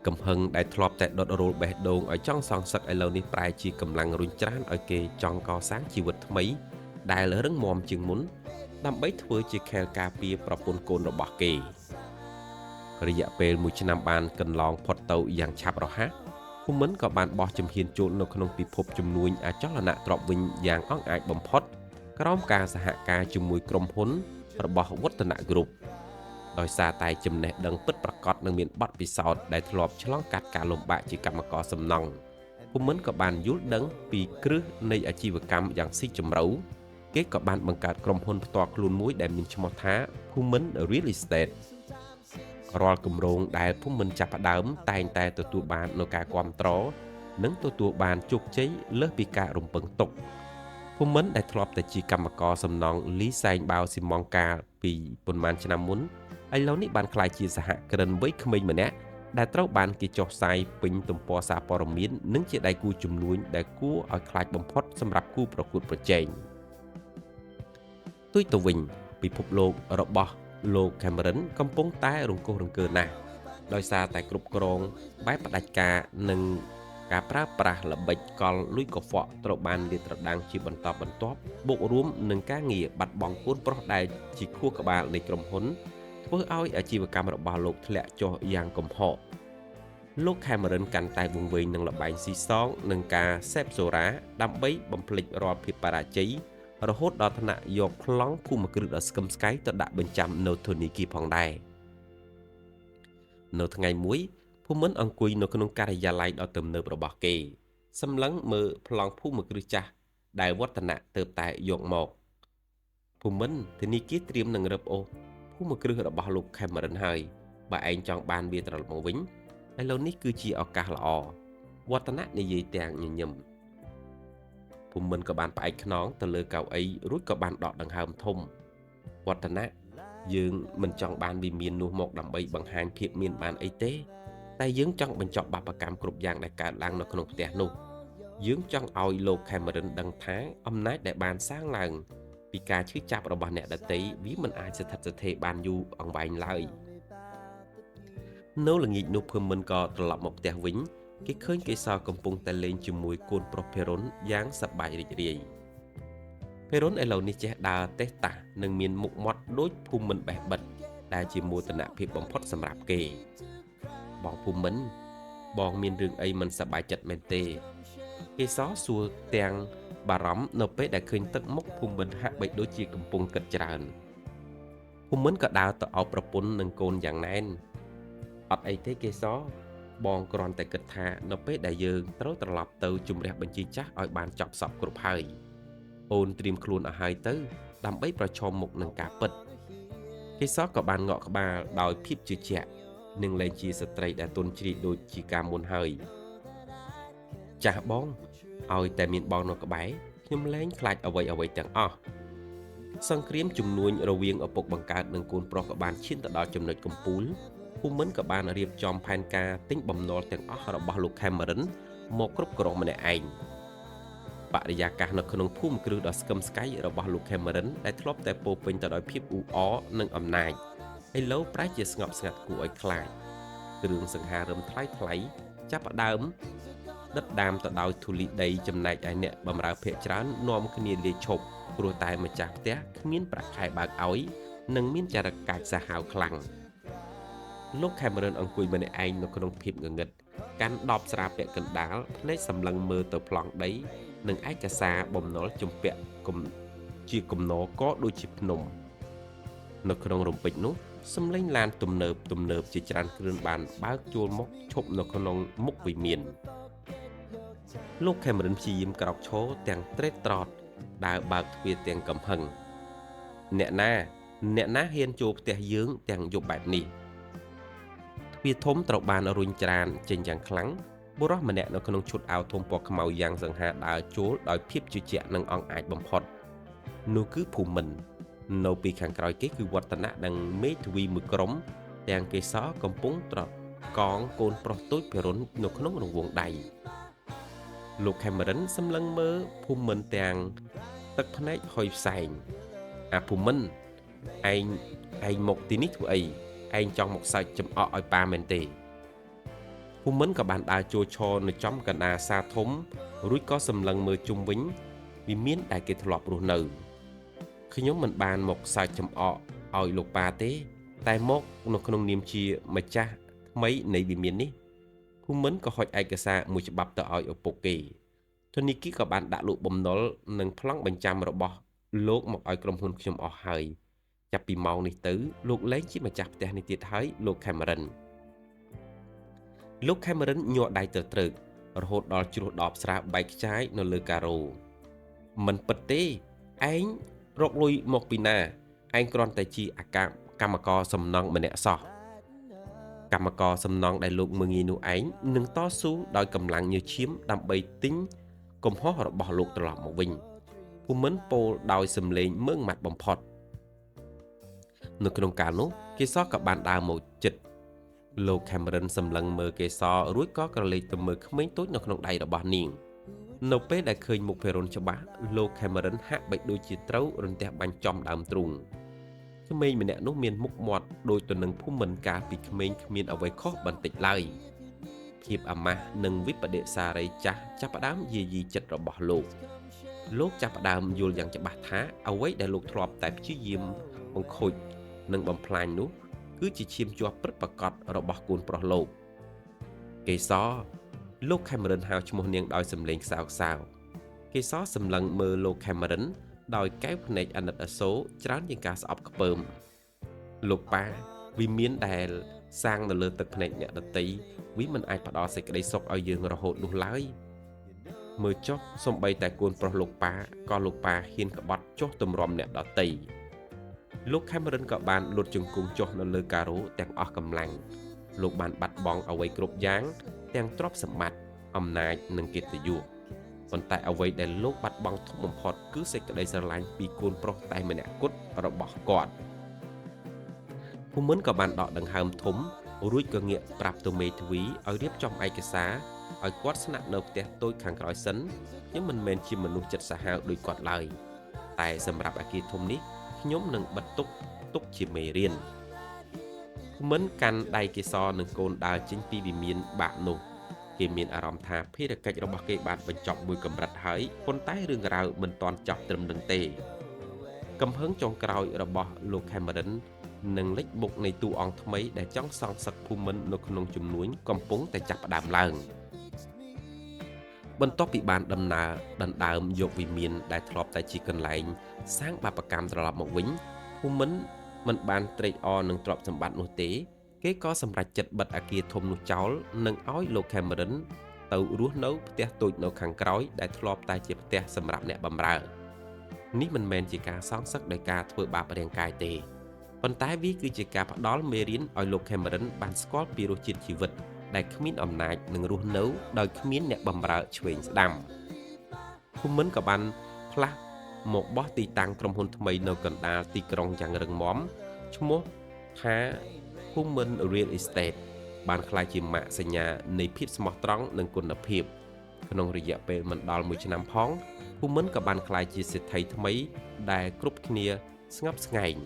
កំហឹងដែលធ្លាប់តែដុតរោលបេះដូងឲ្យចង់សងសឹកឥឡូវនេះប្រែជាកម្លាំងរុញច្រានឲ្យគេចង់កសាងជីវិតថ្មីដែលរឹងមាំជាងមុនដើម្បីធ្វើជាខែលការពារប្រពន្ធកូនរបស់គេរយៈពេល1ឆ្នាំបានកន្លងផុតទៅយ៉ាងឆាប់រហ័សភូមិន្ទក៏បានបោះជំហានចូលនៅក្នុងពិភពជំនួញអចលនទ្រព្យវិញយ៉ាងអង់អាចបំផុតក្រោមការសហការជាមួយក្រុមហ៊ុនរបស់វឌ្ឍនៈគ្រុបដោយសារតែចំណេះដឹងពិតប្រាកដនិងមានបទពិសោធន៍ដែលធ្លាប់ឆ្លងកាត់ការលំបាកជាកម្មករសំណង់ភូមិន្ទក៏បានយល់ដឹងពីគ្រឹះនៃអាជីវកម្មយ៉ាងស៊ីជម្រៅ គេក៏បានបង្កើតក្រុមហ៊ុនផ្ទាល់ខ្លួនមួយដែលមានឈ្មោះថា Pullman Real Estate រាល់គម្រោងដែលភូមិន្ទចាប់ផ្ដើមតែងតែទទួលបាននូវការគាំទ្រនិងទទួលបានជោគជ័យលើសពីការរំពឹងទុកភូមិន្ទដែលធ្លាប់តែជាកម្មករសំណង់លីសែងបាវស៊ីម៉ង់កាលពីប៉ុន្មានឆ្នាំមុនឥឡូវនេះបានក្លាយជាសហគ្រិនវ័យក្មេងម្នាក់ដែលត្រូវបានគេចុះផ្សាយពេញទំព័រសារព័ត៌មាននិងជាដៃគូជំនួញដែលគួរឲ្យខ្លាចបំផុតសម្រាប់គូប្រកួតប្រជែងទុយទៅវិញពិភពលោករបស់លោក Cameron កំពុងតែរង្គោះរង្គើណាស់ដោយសារតែគ្រប់គ្រងបែបផ្ដាច់ការនិងការប្រើប្រាស់ល្បិចកលលុយកខ្វក់ត្រូវបានលាតត្រដាងជាបន្តបន្ទាប់បូករួមនឹងការងារបាត់បង់កូនប្រុសដែលជាខួរក្បាលនៃក្រុមហ៊ុនធ្វើឲ្យអាជីវកម្មរបស់លោកធ្លាក់ចុះយ៉ាងគំហកលោក Cameron កាន់តែវង្វេងនឹងល្បែងស៊ីសងនិងការសេពសូរ៉ាដើម្បីបំភ្លេចរាល់ភាពបរាជ័យរហូតដល់ថ្នាក់យកប្លង់ភូមិគ្រឹះដ៏ស្កឹមស្កៃទៅដាក់បញ្ចាំនៅធនីគារផងដែរនៅថ្ងៃមួយភូមិន្ទអង្គុយនៅក្នុងការិយាល័យដ៏ទំនើបរបស់គេសម្លឹងមើលប្លង់ភូមិគ្រឹះចាស់ដែលវឌ្ឍនៈទើបតែយកមកភូមិន្ទធនីគារត្រៀមនឹងរឹបអូសភូមិគ្រឹះរបស់លោក Cameron ហើយបើឯងចង់បានវាត្រឡប់មកវិញឥឡូវនេះគឺជាឱកាសល្អវឌ្ឍនៈនិយាយទាំងញញឹមភូមិន្ទក៏បានផ្អែកខ្នងទៅលើកៅអីរួចក៏បានដកដង្ហើមធំវឌ្ឍនៈយើងមិនចង់បានវិមាននោះមកដើម្បីបង្ហាញភាពមានបានអីទេតែយើងចង់បញ្ចប់បាបកម្មគ្រប់យ៉ាងដែលកើតឡើងនៅក្នុងផ្ទះនោះយើងចង់ឲ្យលោក Cameron ដឹងថាអំណាចដែលបានសាងឡើងពីការឈឺចាប់របស់អ្នកដទៃវាមិនអាចស្ថិតស្ថេរបានយូរអង្វែងឡើយនៅល្ងាចនោះភូមិន្ទក៏ត្រឡប់មកផ្ទះវិញគេឃើញកេសរកំពុងតែលេងជាមួយកូនប្រុសភេរុនយ៉ាងសប្បាយរីករាយភេរុនឥឡូវនេះចេះដើរតេះតាស់និងមានមុខមាត់ដូចភូមិន្ទបេះបិទដែលជាមោទនភាពបំផុតសម្រាប់គេបងភូមិន្ទបងមានរឿងអីមិនសប្បាយចិត្តមែនទេកេសរសួរទាំងបារម្ភនៅពេលដែលឃើញទឹកមុខភូមិន្ទហាក់បីដូចជាកំពុងគិតច្រើនភូមិន្ទក៏ដើរទៅអោបប្រពន្ធនិងកូនយ៉ាងណែនអត់អីទេកេសរបងគ្រាន់តែគិតថានៅពេលដែលយើងត្រូវត្រឡប់ទៅជំរះបញ្ជីចាស់ឲ្យបានចប់សពគ្រប់ហើយអូនត្រៀមខ្លួនឲ្យហើយទៅដើម្បីប្រឈមមុខនឹងការពិតកេសរក៏បានងក់ក្បាលដោយភាពជឿជាក់និងលែងជាស្ត្រីដែលទន់ជ្រាយដូចជាការមុនហើយចាស់បងឲ្យតែមានបងនៅក្បែរខ្ញុំលែងខ្លាចអ្វីទាំងអស់សង្គ្រាមជំនួញរវាងឪពុកបង្កើតនិងកូនប្រុសក៏បានឈានទៅដល់ចំណុចកំពូលភូមិន្ទក៏បានរៀបចំផែនការទិញបំណុលទាំងអស់របស់លោក Cameron មកគ្រប់គ្រងម្នាក់ឯងបរិយាកាសនៅក្នុងភូមិគ្រឹះដ៏ស្កឹមស្កៃរបស់លោក Cameron ដែលធ្លាប់តែពោរពេញទៅដោយភាពអ៊ូអរនិងអំណាចឥឡូវប្រែជាស្ងប់ស្ងាត់គួរឲ្យខ្លាចគ្រឿងសង្ហារឹមថ្លៃចាប់ផ្ដើមដិតដាមទៅដោយធូលីដីចំណែកឯអ្នកបម្រើភាគច្រើននាំគ្នាលាឈប់ព្រោះតែម្ចាស់ផ្ទះគ្មានប្រាក់ខែបើកឲ្យនិងមានចរិតកាចសាហាវខ្លាំងលោក Cameron អង្គុយម្នាក់ឯងនៅក្នុងភាពងងឹតកាន់ដបស្រាពាក់កណ្ដាលភ្នែកសម្លឹងមើលទៅប្លង់ដីនិងឯកសារបំណុលជំពាក់ជាគំនរក៏ដូចជាភ្នំនៅក្នុងរំពេចនោះសំឡេងឡានទំនើបជាច្រើនគ្រឿងបានបើកចូលមកឈប់នៅក្នុងមុខវិមានលោក Cameron ព្យាយាមក្រោកឈរទាំងត្រេកត្រតដើរបើកទ្វារទាំងកំហឹងអ្នកណាហ៊ានចូលផ្ទះយើងទាំងយប់បែបនេះទ្វារធំត្រូវបានរុញច្រានចេញយ៉ាងខ្លាំងបុរសម្នាក់នៅក្នុងឈុតអាវធំពណ៌ខ្មៅយ៉ាងសង្ហាដើរចូលដោយភាពជឿជាក់និងអង់អាចបំផុតនោះគឺភូមិន្ទនៅពីខាងក្រោយគេគឺវឌ្ឍនៈនិងមេធាវីមួយក្រុមទាំងកេសរកំពុងត្រកងកូនប្រុសតូចភេរុននៅក្នុងរង្វង់ដៃលោក Cameron សម្លឹងមើលភូមិន្ទទាំងទឹកភ្នែកហុយផ្សែងអាភូមិន្ទឯងមកទីនេះធ្វើអីឯងចង់មកសើចចំអកឲ្យប៉ាមែនទេភូមិន្ទក៏បានដើរចូលឈរនៅចំកណ្ដាលសាធំរួចក៏សម្លឹងមើលជុំវិញវិមានដែលគេធ្លាប់រស់នៅខ្ញុំមិនបានមកសើចចំអកឲ្យលោកប៉ាទេតែមកនៅក្នុងនាមជាម្ចាស់ថ្មីនៃវិមាននេះភូមិន្ទក៏ហុចឯកសារមួយច្បាប់ទៅឲ្យឪពុកគេធនីគារក៏បានដាក់លក់បំណុលនិងប្លង់បញ្ចាំរបស់លោកមកឲ្យក្រុមហ៊ុនខ្ញុំអស់ហើយចាប់ពីម៉ោងនេះទៅលោកលែងជាម្ចាស់ផ្ទះនេះទៀតហើយលោក Cameron ញ័រដៃទៅត្រឹករហូតដល់ជ្រោះដបស្រាបែកខ្ចាយនៅលើការ៉ូមិនពិតទេ ឯងរកលុយមកពីណាឯងគ្រាន់តែជាកម្មករសំណង់ម្នាក់សោះកម្មករសំណង់ដែលលោកមើងងាយនោះឯងនឹងតស៊ូដោយកម្លាំងញើសឈាមដើម្បីទិញកំហុសរបស់លោកត្រឡប់មកវិញភូមិន្ទពោលដោយសំឡេងមើងម៉ាត់បំផុតនៅក្នុងកាលនោះកេសរក៏បានដើរមកជិតលោក Cameron សម្លឹងមើលកេសររួចក៏ក្រឡេកទៅមើលក្មេងតូចនៅក្នុងដៃរបស់នាងនៅពេលដែលឃើញមុខភេរុនច្បាស់លោក Cameron ហាក់បីដូចជាត្រូវរន្ទះបាញ់ចំដើមទ្រូងក្មេងម្នាក់នោះមានមុខមាត់ដូចទៅនឹងភូមិន្ទកាលពីក្មេងគ្មានអ្វីខុសបន្តិចឡើយភាពអាម៉ាស់និងវិបដិសារីចាស់ចាប់ផ្ដើមយាយីចិត្តរបស់លោកចាប់ផ្ដើមយល់យ៉ាងច្បាស់ថាអ្វីដែលលោកធ្លាប់តែព្យាយាមបង្ខូចនិងបំផ្លាញនោះគឺជាឈាមជាប់ពិតប្រាកដរបស់កូនប្រុសលោកកេសរលោក Cameron ហៅឈ្មោះនាងដោយសំឡេងខ្សោៗកេសរសម្លឹងមើលលោក Cameron ដោយកែវភ្នែកអាណិតអាសូរច្រើនជាងការស្អប់ខ្ពើមលោកប៉ាវិមានដែលសាងនៅលើទឹកភ្នែកអ្នកដតីវាមិនអាចផ្ដល់សេចក្តីសុខឲ្យយើងរហូតនោះឡើយមើលចុះសំបីតែកូនប្រុសលោកប៉ាក៏លោកប៉ាហ៊ានក្បត់ចុះទម្រាំអ្នកដតីលោក Cameron ក៏បានលុតជង្គង់ចុះនៅលើការ៉ូទាំងអស់កម្លាំងលោកបានបាត់បង់អ្វីគ្រប់យ៉ាងទាំងទ្រព្យសម្បត្តិអំណាចនិងកិត្តិយសប៉ុន្តែអ្វីដែលលោកបាត់បង់ធំបំផុតគឺសេចក្តីស្រឡាញ់ពីកូនប្រុសតែម្នាក់គត់របស់គាត់ភូមិន្ទក៏បានដកដង្ហើមធំរួចក៏ងាកប្រាប់ទៅមេធាវីឲ្យរៀបចំឯកសារឲ្យគាត់ស្នាក់នៅផ្ទះតូចខាងក្រោយសិនខ្ញុំមិនមែនជាមនុស្សចិត្តសាហាវដូចគាត់ឡើយតែសម្រាប់អគារធំនេះខ្ញុំនឹងបិទទុកជាមេរៀនមិនកាន់ដៃកេសរនឹងកូនដើរចេញពីវិមានបាក់នោះគេមានអារម្មណ៍ថាភារកិច្ចរបស់គេបានបញ្ចប់មួយកម្រិតហើយប៉ុន្តែរឿងរ៉ាវមិនទាន់ចប់ត្រឹមនឹងទេកំហឹងចុងក្រោយរបស់លោក Cameron និងលេចមុខនៃតួអង្គថ្មីដែលចង់សងសឹកភូមិន្ទនៅក្នុងជំនួញកំពុងតែចាប់ផ្ដើមឡើងបន្ទាប់ពីបានដណ្ដើមយកវិមានដែលធ្លាប់តែជាកន្លែងសាងបាបកម្មត្រឡប់មកវិញភូមិន្ទមិនបានត្រេកអរនឹងទ្រព្យសម្បត្តិនោះទេគេក៏សម្រេចចិត្តបិទអគារធំនោះចោលនិងឲ្យលោក Cameron ទៅរស់នៅផ្ទះតូចនៅខាងក្រោយដែលធ្លាប់តែជាផ្ទះសម្រាប់អ្នកបម្រើនេះមិនមែនជាការសងសឹកដោយការធ្វើបាបរាងកាយទេប៉ុន្តែវាគឺជាការផ្ដល់មេរៀនឲ្យលោក Cameron បានស្គាល់ពីរសជាតិជីវិតដែលគ្មានអំណាចនឹងរស់នៅដោយគ្មានអ្នកបម្រើឆ្វេងស្ដាំភូមិន្ទក៏បានផ្លាស់មកបោះទីតាំងក្រុមហ៊ុនថ្មីនៅកណ្ដាលទីក្រុងយ៉ាងរឹងមាំឈ្មោះថាភូមិន្ទ Real Estate បានក្លាយជាម៉ាកសញ្ញានៃភាពស្មោះត្រង់និងគុណភាពក្នុងរយៈពេលមិនដល់1ឆ្នាំផងភូមិន្ទក៏បានក្លាយជាសេដ្ឋីថ្មីដែលគ្រប់គ្នាស្ងប់ស្ងាញ់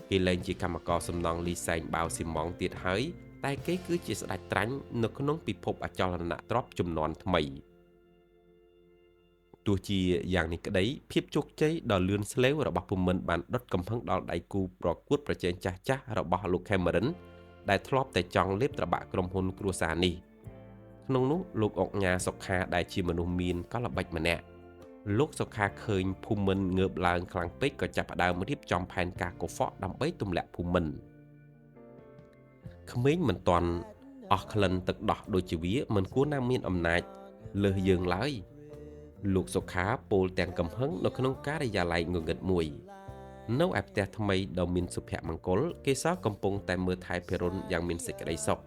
គេលែងជាកម្មករសំណង់លីសែងបាវស៊ីម៉ង់ទៀតហើយតែគេគឺជាស្ដេចត្រាញ់នៅក្នុងពិភពអចលនទ្រព្យជំនាន់ថ្មីទោះជាយ៉ាងនេះក្តីភាពជោគជ័យដ៏លឿនស្លេវរបស់ភូមិន្ទបានដុតកំហឹងដល់ដៃគូប្រកួតប្រជែងចាស់របស់លោក Cameron ដែលធ្លាប់តែចង់លេបត្របាក់ក្រុមហ៊ុនគ្រួសារនេះក្នុងនោះលោកអុកញ៉ាសុខាដែលជាមនុស្សមានកលល្បិចម្នាក់លោកសុខាឃើញភូមិន្ទងើបឡើងខ្លាំងពេកក៏ចាប់ផ្ដើមរៀបចំផែនការកុហ្វក់ដើម្បីទម្លាក់ភូមិន្ទក្មេងមិនទាន់អស់ក្លិនទឹកដោះដូចជាវាមិនគួរណាមានអំណាចលើសយើងឡើយលោកសុខាពោលទាំងកំហឹងនៅក្នុងការិយាល័យងងឹតមួយនៅឯផ្ទះថ្មីដ៏មានសុភមង្គលកេសរកំពុងតែមើលថែភិរុនយ៉ាងមានសេចក្តីសុខ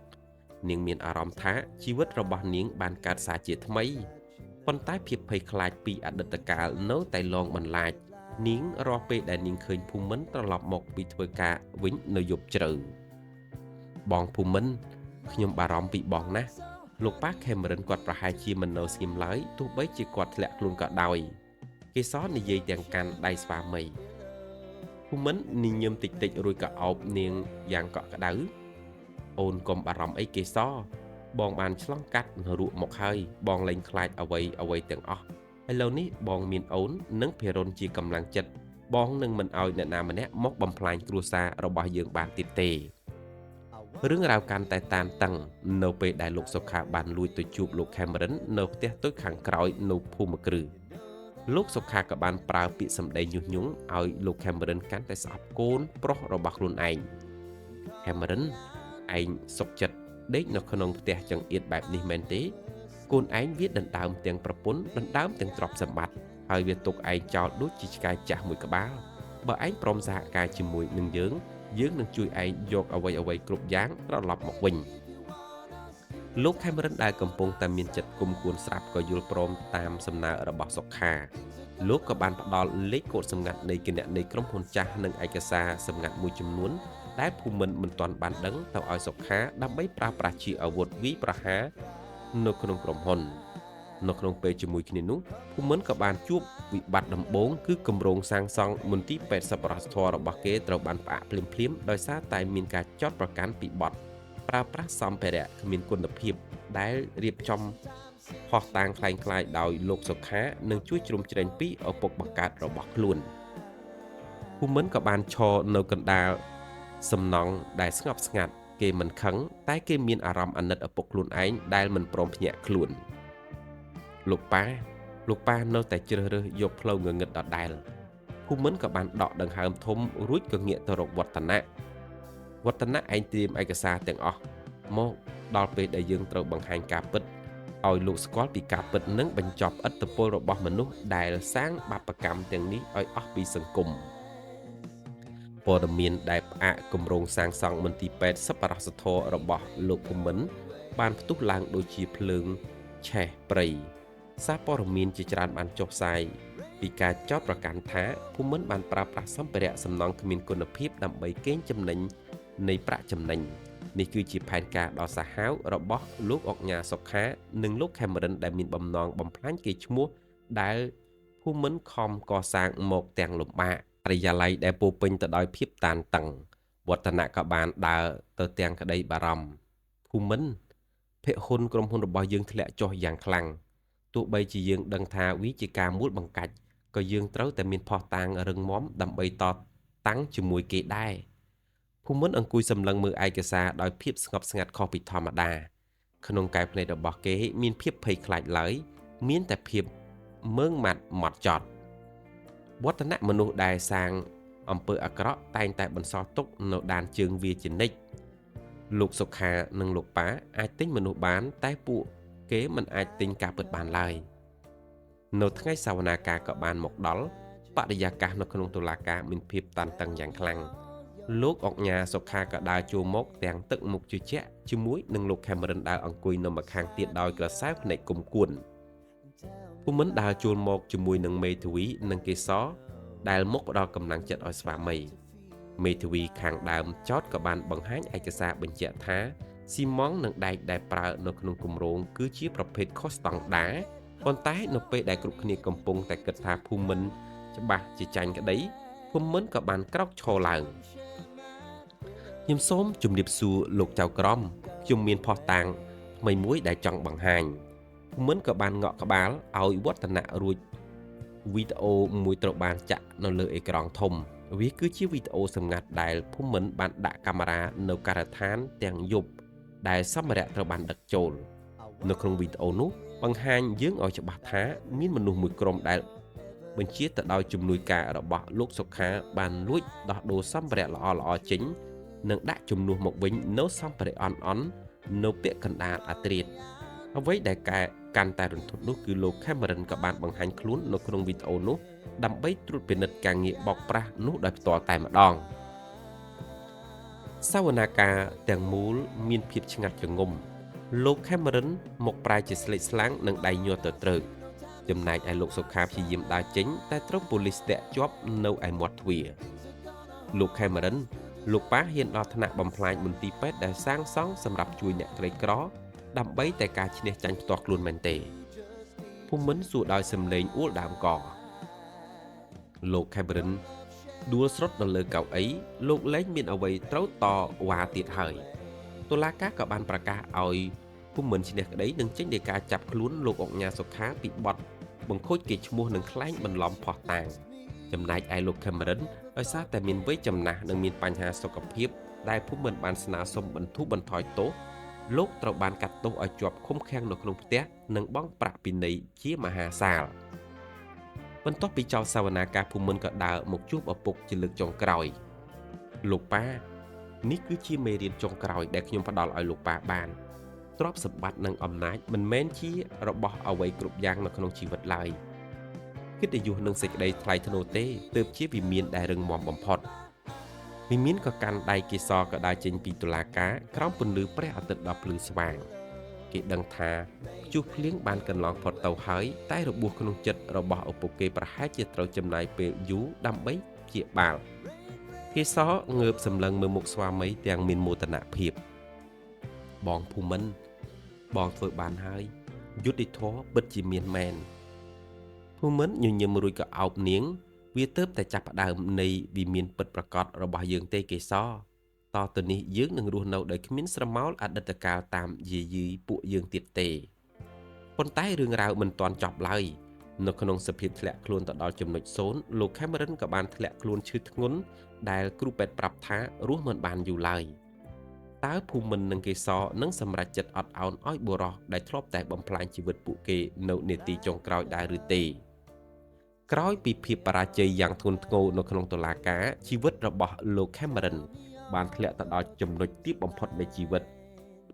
នាងមានអារម្មណ៍ថាជីវិតរបស់នាងបានកើតសារជាថ្មីប៉ុន្តែភាពភ័យខ្លាចពីអតីតកាលនៅតែលងបន្លាចនាងរាល់ពេលដែលនាងឃើញភូមិន្ទត្រឡប់មកពីធ្វើការវិញនៅយប់ជ្រៅបងភូមិន្ទខ្ញុំបារម្ភពីបងណាស់លោកប៉ា Cameron គាត់ប្រហែលជាមិននៅស្ងៀមឡើយទោះបីជាគាត់ធ្លាក់ខ្លួនក៏ដោយកេសរនិយាយទាំងកាន់ដៃស្វាមីភូមិន្ទញញឹមតិចរួចក៏អោបនាងយ៉ាងកក់ក្ដៅអូនកុំបារម្ភអីកេសរបងបានឆ្លងកាត់រੂមកហើយបងលែងខ្លាចអ្វីទាំងអស់ឥឡូវនេះបងមានអូននិងភិរុនជាកម្លាំងចិត្តបងនឹងមិនឲ្យអ្នកណាម្នាក់មកបំផ្លាញគ្រួសាររបស់យើងបានទៀតទេរឿងរ៉ាវកាន់តែតានតឹងនៅពេលដែលលោកសុខាបានលួចទៅជួបលោក Cameron នៅផ្ទះតូចខាងក្រោយនៅភូមិគ្រឹះលោកសុខាក៏បានប្រើពាក្យសម្ដីញុះញង់ឲ្យលោក Cameron កាន់តែស្អប់កូនប្រុសរបស់ខ្លួនឯង Cameron ឯងសុខចិត្តដេកនៅក្នុងផ្ទះចង្អៀតបែបនេះមែនទេកូនឯងវាដណ្ដើមទាំងប្រពន្ធដណ្ដើមទាំងទ្រព្យសម្បត្តិហ ហើយវាទុកឯងចោលដូចជាឆ្កែចាស់មួយក្បាលបើឯងព្រមសហការជាមួយនឹងយើងនឹងជួយឯងយកអ្វីគ្រប់យ៉ាងត្រឡប់មកវិញលោក Cameron ដែលកំពុងតែមានចិត្តគុំគួនស្រាប់ក៏យល់ព្រមតាមសំណើរបស់សុខាលោកក៏បានផ្ដល់លេខកូដសម្ងាត់នៃគណនីក្រុមហ៊ុនចាស់និងឯកសារសម្ងាត់មួយចំនួនដែលភូមិន្ទមិនទាន់បានដឹងទៅឲ្យសុខាដើម្បីប្រើប្រាស់ជាអាវុធវាយប្រហារនៅក្នុងក្រុមហ៊ុននៅក្នុងពេលជាមួយគ្នានោះភូមិន្ទក៏បានជួបវិបត្តិដំបូងគឺគម្រោងសាងសង់មន្ទីរពេទ្យសប្បុរសធម៌របស់គេត្រូវបានផ្អាកភ្លាមៗដោយសារតែមានការចោទប្រកាន់ពីបទប្រើប្រាស់សម្ភារៈគ្មានគុណភាពដែលរៀបចំផុសតាងคล้ายៗដោយលោកសុខានឹងជួយជ្រោមជ្រែងពីឪពុកបង្កើតរបស់ខ្លួនភូមិន្ទក៏បានឈរនៅកណ្ដាលសំណង់ដែលស្ងប់ស្ងាត់គេមិនខឹងតែគេមានអារម្មណ៍អាណិតឪពុកខ្លួនឯងដែលមិនព្រមភ្ញាក់ខ្លួនលោកប៉ានៅតែជ្រើសរើសយកផ្លូវងងឹតដដែលភូមិន្ទក៏បានដកដង្ហើមធំរួចក៏ងាកទៅរកវឌ្ឍនៈឯងត្រៀមឯកសារទាំងអស់មកដល់ពេលដែលយើងត្រូវបង្ហាញការពិតឲ្យលោកស្គាល់ពីការពិតនិងបញ្ចប់ឥទ្ធិពលរបស់មនុស្សដែលសាងបាបកម្មទាំងនេះឲ្យអស់ពីសង្គមព័ត៌មានដែលផ្អាកគម្រោងសាងសង់មន្ទីរពេទ្យសប្បុរសធម៌របស់លោកភូមិន្ទបានផ្ទុះឡើងដូចជាភ្លើងឆេះព្រៃសារព័ត៌មានជាច្រើនបានចុះផ្សាយពីការចោទប្រកាន់ថាភូមិន្ទបានប្រើប្រាស់សម្ភារៈសំណង់គ្មានគុណភាពដើម្បីកេងចំណេញនៃប្រាក់ចំណេញនេះគឺជាផែនការដ៏សាហាវរបស់លោកអុកញ៉ាសុខានិងលោក Cameron ដែលមានបំណងបំផ្លាញកេរ្តិ៍ឈ្មោះដែលភូមិន្ទខំកសាងមកទាំងលំបាកការិយាល័យដែលពោពេញទៅដោយភាពតានតឹងវឌ្ឍនៈក៏បានដើរទៅទាំងក្តីបារម្ភភូមិន្ទភាគហ៊ុនក្រុមហ៊ុនរបស់យើងធ្លាក់ចុះយ៉ាងខ្លាំងទោះបីជាយើងដឹងថាវាជាការមូលបង្កាច់ក៏យើងត្រូវតែមានភស្តុតាងរឹងមាំដើម្បីតតាំងជាមួយគេដែរភូមិន្ទអង្គុយសម្លឹងមើលឯកសារដោយភាពស្ងប់ស្ងាត់ខុសពីធម្មតាក្នុងកែវភ្នែករបស់គេមានភាពភ័យខ្លាចឡើយមានតែភាពមើងម៉ាត់ម៉ត់ចត់វឌ្ឍនៈមនុស្សដែលសាងអំពើអាក្រក់តែងតែបន្សល់ទុកនៅដានជើងវាជានិច្ចលោកសុខានិងលោកប៉ាអាចទិញមនុស្សបានតែពួកគេមិនអាចទិញការពិតបានឡើយនៅថ្ងៃសវនាការក៏បានមកដល់បរិយាកាសនៅក្នុងតុលាការមានភាពតានតឹងយ៉ាងខ្លាំងលោកអុកញ៉ាសុខាក៏ដើរចូលមកទាំងទឹកមុខជឿជាក់ជាមួយនឹងលោក Cameron ដែលអង្គុយនៅម្ខាងទៀតដោយក្រសែភ្នែកគុំគួនភូមិន្ទដើរចូលមកជាមួយនឹងមេធាវីនិងកេសរដែលមកផ្ដល់កម្លាំងចិត្តឲ្យស្វាមីមេធាវីខាងដើមចោតក៏បានបង្ហាញឯកសារបញ្ជាក់ថាស៊ីម៉ង់និងដែកដែលប្រើនៅក្នុងគម្រោងគឺជាប្រភេទខុសស្តង់ដារប៉ុន្តែនៅពេលដែលគ្រប់គ្នាកំពុងតែគិតថាភូមិន្ទច្បាស់ជាចាញ់ក្តីភូមិន្ទក៏បានក្រោកឈរឡើងខ្ញុំសូមជម្រាបសួរលោកចៅក្រមខ្ញុំមានភស្តុតាងថ្មីមួយដែលចង់បង្ហាញភូមិន្ទក៏បានងក់ក្បាលឲ្យវឌ្ឍនៈរួចវីដេអូមួយត្រូវបានចាក់នៅលើអេក្រង់ធំវាគឺជាវីដេអូសម្ងាត់ដែលភូមិន្ទបានដាក់កាមេរ៉ានៅការដ្ឋានទាំងយប់ដែលសម្ភារៈត្រូវបានដឹកចូលនៅក្នុងវីដេអូនោះបង្ហាញយើងឲ្យច្បាស់ថាមានមនុស្សមួយក្រុមដែលបញ្ជាទៅដោយជំនួយការរបស់លោកសុខាបានលួចដោះដូរសម្ភារៈល្អៗចេញនិងដាក់ជំនួសមកវិញនៅសម្ភារៈអន់នៅពាក់កណ្ដាលអាត្រៀតអ្វីដែលកាន់តែរន្ធត់នោះគឺលោក Cameron ក៏បានបង្ហាញខ្លួននៅក្នុងវីដេអូនោះដើម្បីត្រួតពិនិត្យការងារបោកប្រាស់នោះដោយផ្ទាល់តែម្ដងសវនាការទាំងមូលមានភាពឆ្ងាត់ចងំលោក Cameron មកប្រែជាស្លេកស្លាំងនិងដៃញ័រទៅត្រើកចំណែកឯលោកសុខាព្យាយាមដើរចេញតែត្រូវប៉ូលីសតាក់ជាប់នៅឯមាត់ទ្វារលោក Cameron លោកប៉ាហ៊ានដល់ថ្នាក់បំផ្លាញមន្ទីរពេទ្យដែលសាងសង់សម្រាប់ជួយអ្នកក្រីក្រដើម្បីតែការឈ្នះចាញ់ផ្ទាល់ខ្លួនមែនទេភូមិន្ទសួរដោយសំឡេងអួលដើមកលោក Cameron ដួលស្រុតនៅលើកៅអីលោកលែងមានអ្វីត្រូវតវ៉ាទៀតហើយតុលាការក៏បានប្រកាសឲ្យភូមិន្ទឈ្នះក្តីនឹងចេញដីកាចាប់ខ្លួនលោកអុកញ៉ាសុខាពីបទបង្ខូចកេរ្តិ៍ឈ្មោះនិងក្លែងបន្លំផោះតាងចំណែកឯលោក Cameron ដោយសារតែមានវ័យចំណាស់និងមានបញ្ហាសុខភាពដែលភូមិន្ទបានស្នើសុំបន្ធូរបន្ថយទោសលោកត្រូវបានកាត់ទោសឲ្យជាប់ឃុំឃាំងនៅក្នុងផ្ទះនិងបង់ប្រាក់ពិន័យជាមហាសាលបន្ទាប់ពីចោលសវនាការភូមិន្ទក៏ដើរមកជួបឪពុកជាលើកចុងក្រោយលោកប៉ានេះគឺជាមេរៀនចុងក្រោយដែលខ្ញុំផ្ដល់ឲ្យលោកប៉ាបានទ្រព្យសម្បត្តិនិងអំណាចមិនមែនជារបស់អ្វីគ្រប់យ៉ាងនៅក្នុងជីវិតឡើយ កិត្តិយសនិងសេចក្តីថ្លៃថ្នូរទេទើបជាវិមានដែលរឹងមាំបំផុតវិមានក៏កាន់ដៃកេសរក៏ដើរចេញពីតុលាការក្រោមពន្លឺព្រះអាទិត្យដ៏ភ្លឺស្វាងគេដឹងថាព្យុះភ្លៀងបានកន្លងផុតទៅហើយតែរបួសក្នុងចិត្តរបស់ឪពុកគេប្រហែលជាត្រូវចំណាយពេលយូរដើម្បីព្យាបាលកេសรงើបសម្លឹងមើលមុខស្វាមីទាំងមានមោទនភាពបងភូមិន្ទបងធ្វើបានហើយយុទ្ធធម៌ពិតជាមានមែនភូមិន្ទញញឹមរួចក៏អោបនាងវាទើបតែចាប់ផ្ដើមនៃវិមានពិតប្រាកដរបស់យើងទេកេសរតទៅនេះយើងនឹងរស់នៅដោយគ្មានស្រមោលអតីតកាលតាមយាយីពួកយើងទៀតទេប៉ុន្តែរឿងរ៉ាវមិនទាន់ចប់ឡើយនៅក្នុងសភាពធ្លាក់ខ្លួនទៅដល់ចំណុច0លោក Cameron ក៏បានធ្លាក់ខ្លួនឈឺធ្ងន់ដែលគ្រូពេទ្យប្រាប់ថារស់មិនបានយូរឡើយតើភូមិន្ទនិងកេសរនឹងសម្រេចចិត្តអត់ឱនឲ្យបុរសដែលធ្លាប់តែបំផ្លាញជីវិតពួកគេនៅនាទីចុងក្រោយដែរឬទេក្រោយពីភាពបរាជ័យយ៉ាងធ្ងន់ធ្ងរនៅក្នុងតុលាការជីវិតរបស់លោក Cameron បានធ្លាក់ទៅដល់ចំណុចទាបបំផុតនៃជីវិត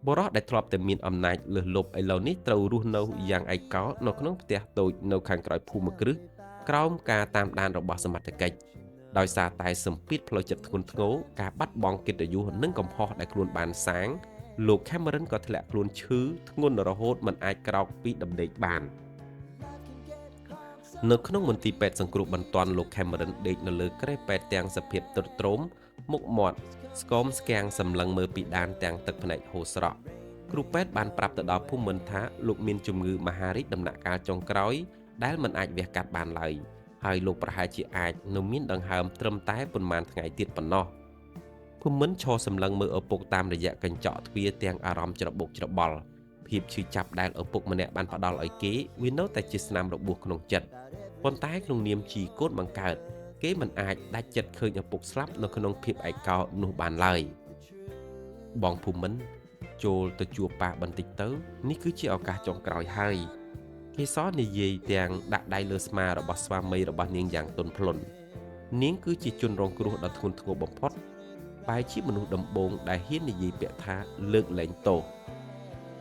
បុរសដែលធ្លាប់តែមានអំណាចលើសលប់ឥឡូវនេះត្រូវរស់នៅយ៉ាងឯកោនៅក្នុងផ្ទះតូចនៅខាងក្រោយភូមិគ្រឹះក្រោមការតាមដានរបស់សមត្ថកិច្ចដោយសារតែសម្ពាធផ្លូវចិត្តធ្ងន់ធ្ងរការបាត់បង់កិត្តិយសនិងកំហុសដែលខ្លួនបានសាងលោក Cameron ក៏ធ្លាក់ខ្លួនឈឺធ្ងន់រហូតមិនអាចក្រោកពីដំណេកបាននៅក្នុងមន្ទីរពេទ្យសង្គ្រោះបន្ទាន់លោក Cameron ដេកនៅលើគ្រែពេទ្យទាំងសភាពទ្រុឌទ្រោមមុខមាត់ស្គមស្គាំងសម្លឹងមើលពីដានទាំងទឹកភ្នែកហូរស្រក់គ្រូពេទ្យបានប្រាប់ទៅដល់ភូមិន្ទថាលោកមានជំងឺមហារីកដំណាក់កាលចុងក្រោយដែលមិនអាចវះកាត់បានឡើយហើយលោកប្រហែលជាអាចនៅមានដង្ហើមត្រឹមតែប៉ុន្មានថ្ងៃទៀតប៉ុណ្ណោះភូមិន្ទឈរសម្លឹងមើលឪពុកតាមរយៈកញ្ចក់ទ្វារទាំងអារម្មណ៍ច្របូកច្របល់ភាពឈឺចាប់ដែលឪពុកម្នាក់បានផ្ដល់ឲ្យគេវានៅតែជាស្នាមរបួសក្នុងចិត្តប៉ុន្តែក្នុងនាមជាកូនបង្កើតគេមិនអាចដាច់ចិត្តឃើញឪពុកស្លាប់នៅក្នុងភាពឯកោនោះបានឡើយបងភូមិន្ទចូលទៅជួបប៉ាបន្តិចទៅនេះគឺជាឱកាសចុងក្រោយហើយកេសរនិយាយទាំងដាក់ដៃលើស្មារបស់ស្វាមីរបស់នាងយ៉ាងទន់ភ្លន់នាងគឺជាជនរងគ្រោះដ៏ធ្ងន់ធ្ងរបំផុតបែរជាមនុស្សដំបូងដែលហ៊ាននិយាយពាក្យថាលើកលែងទោស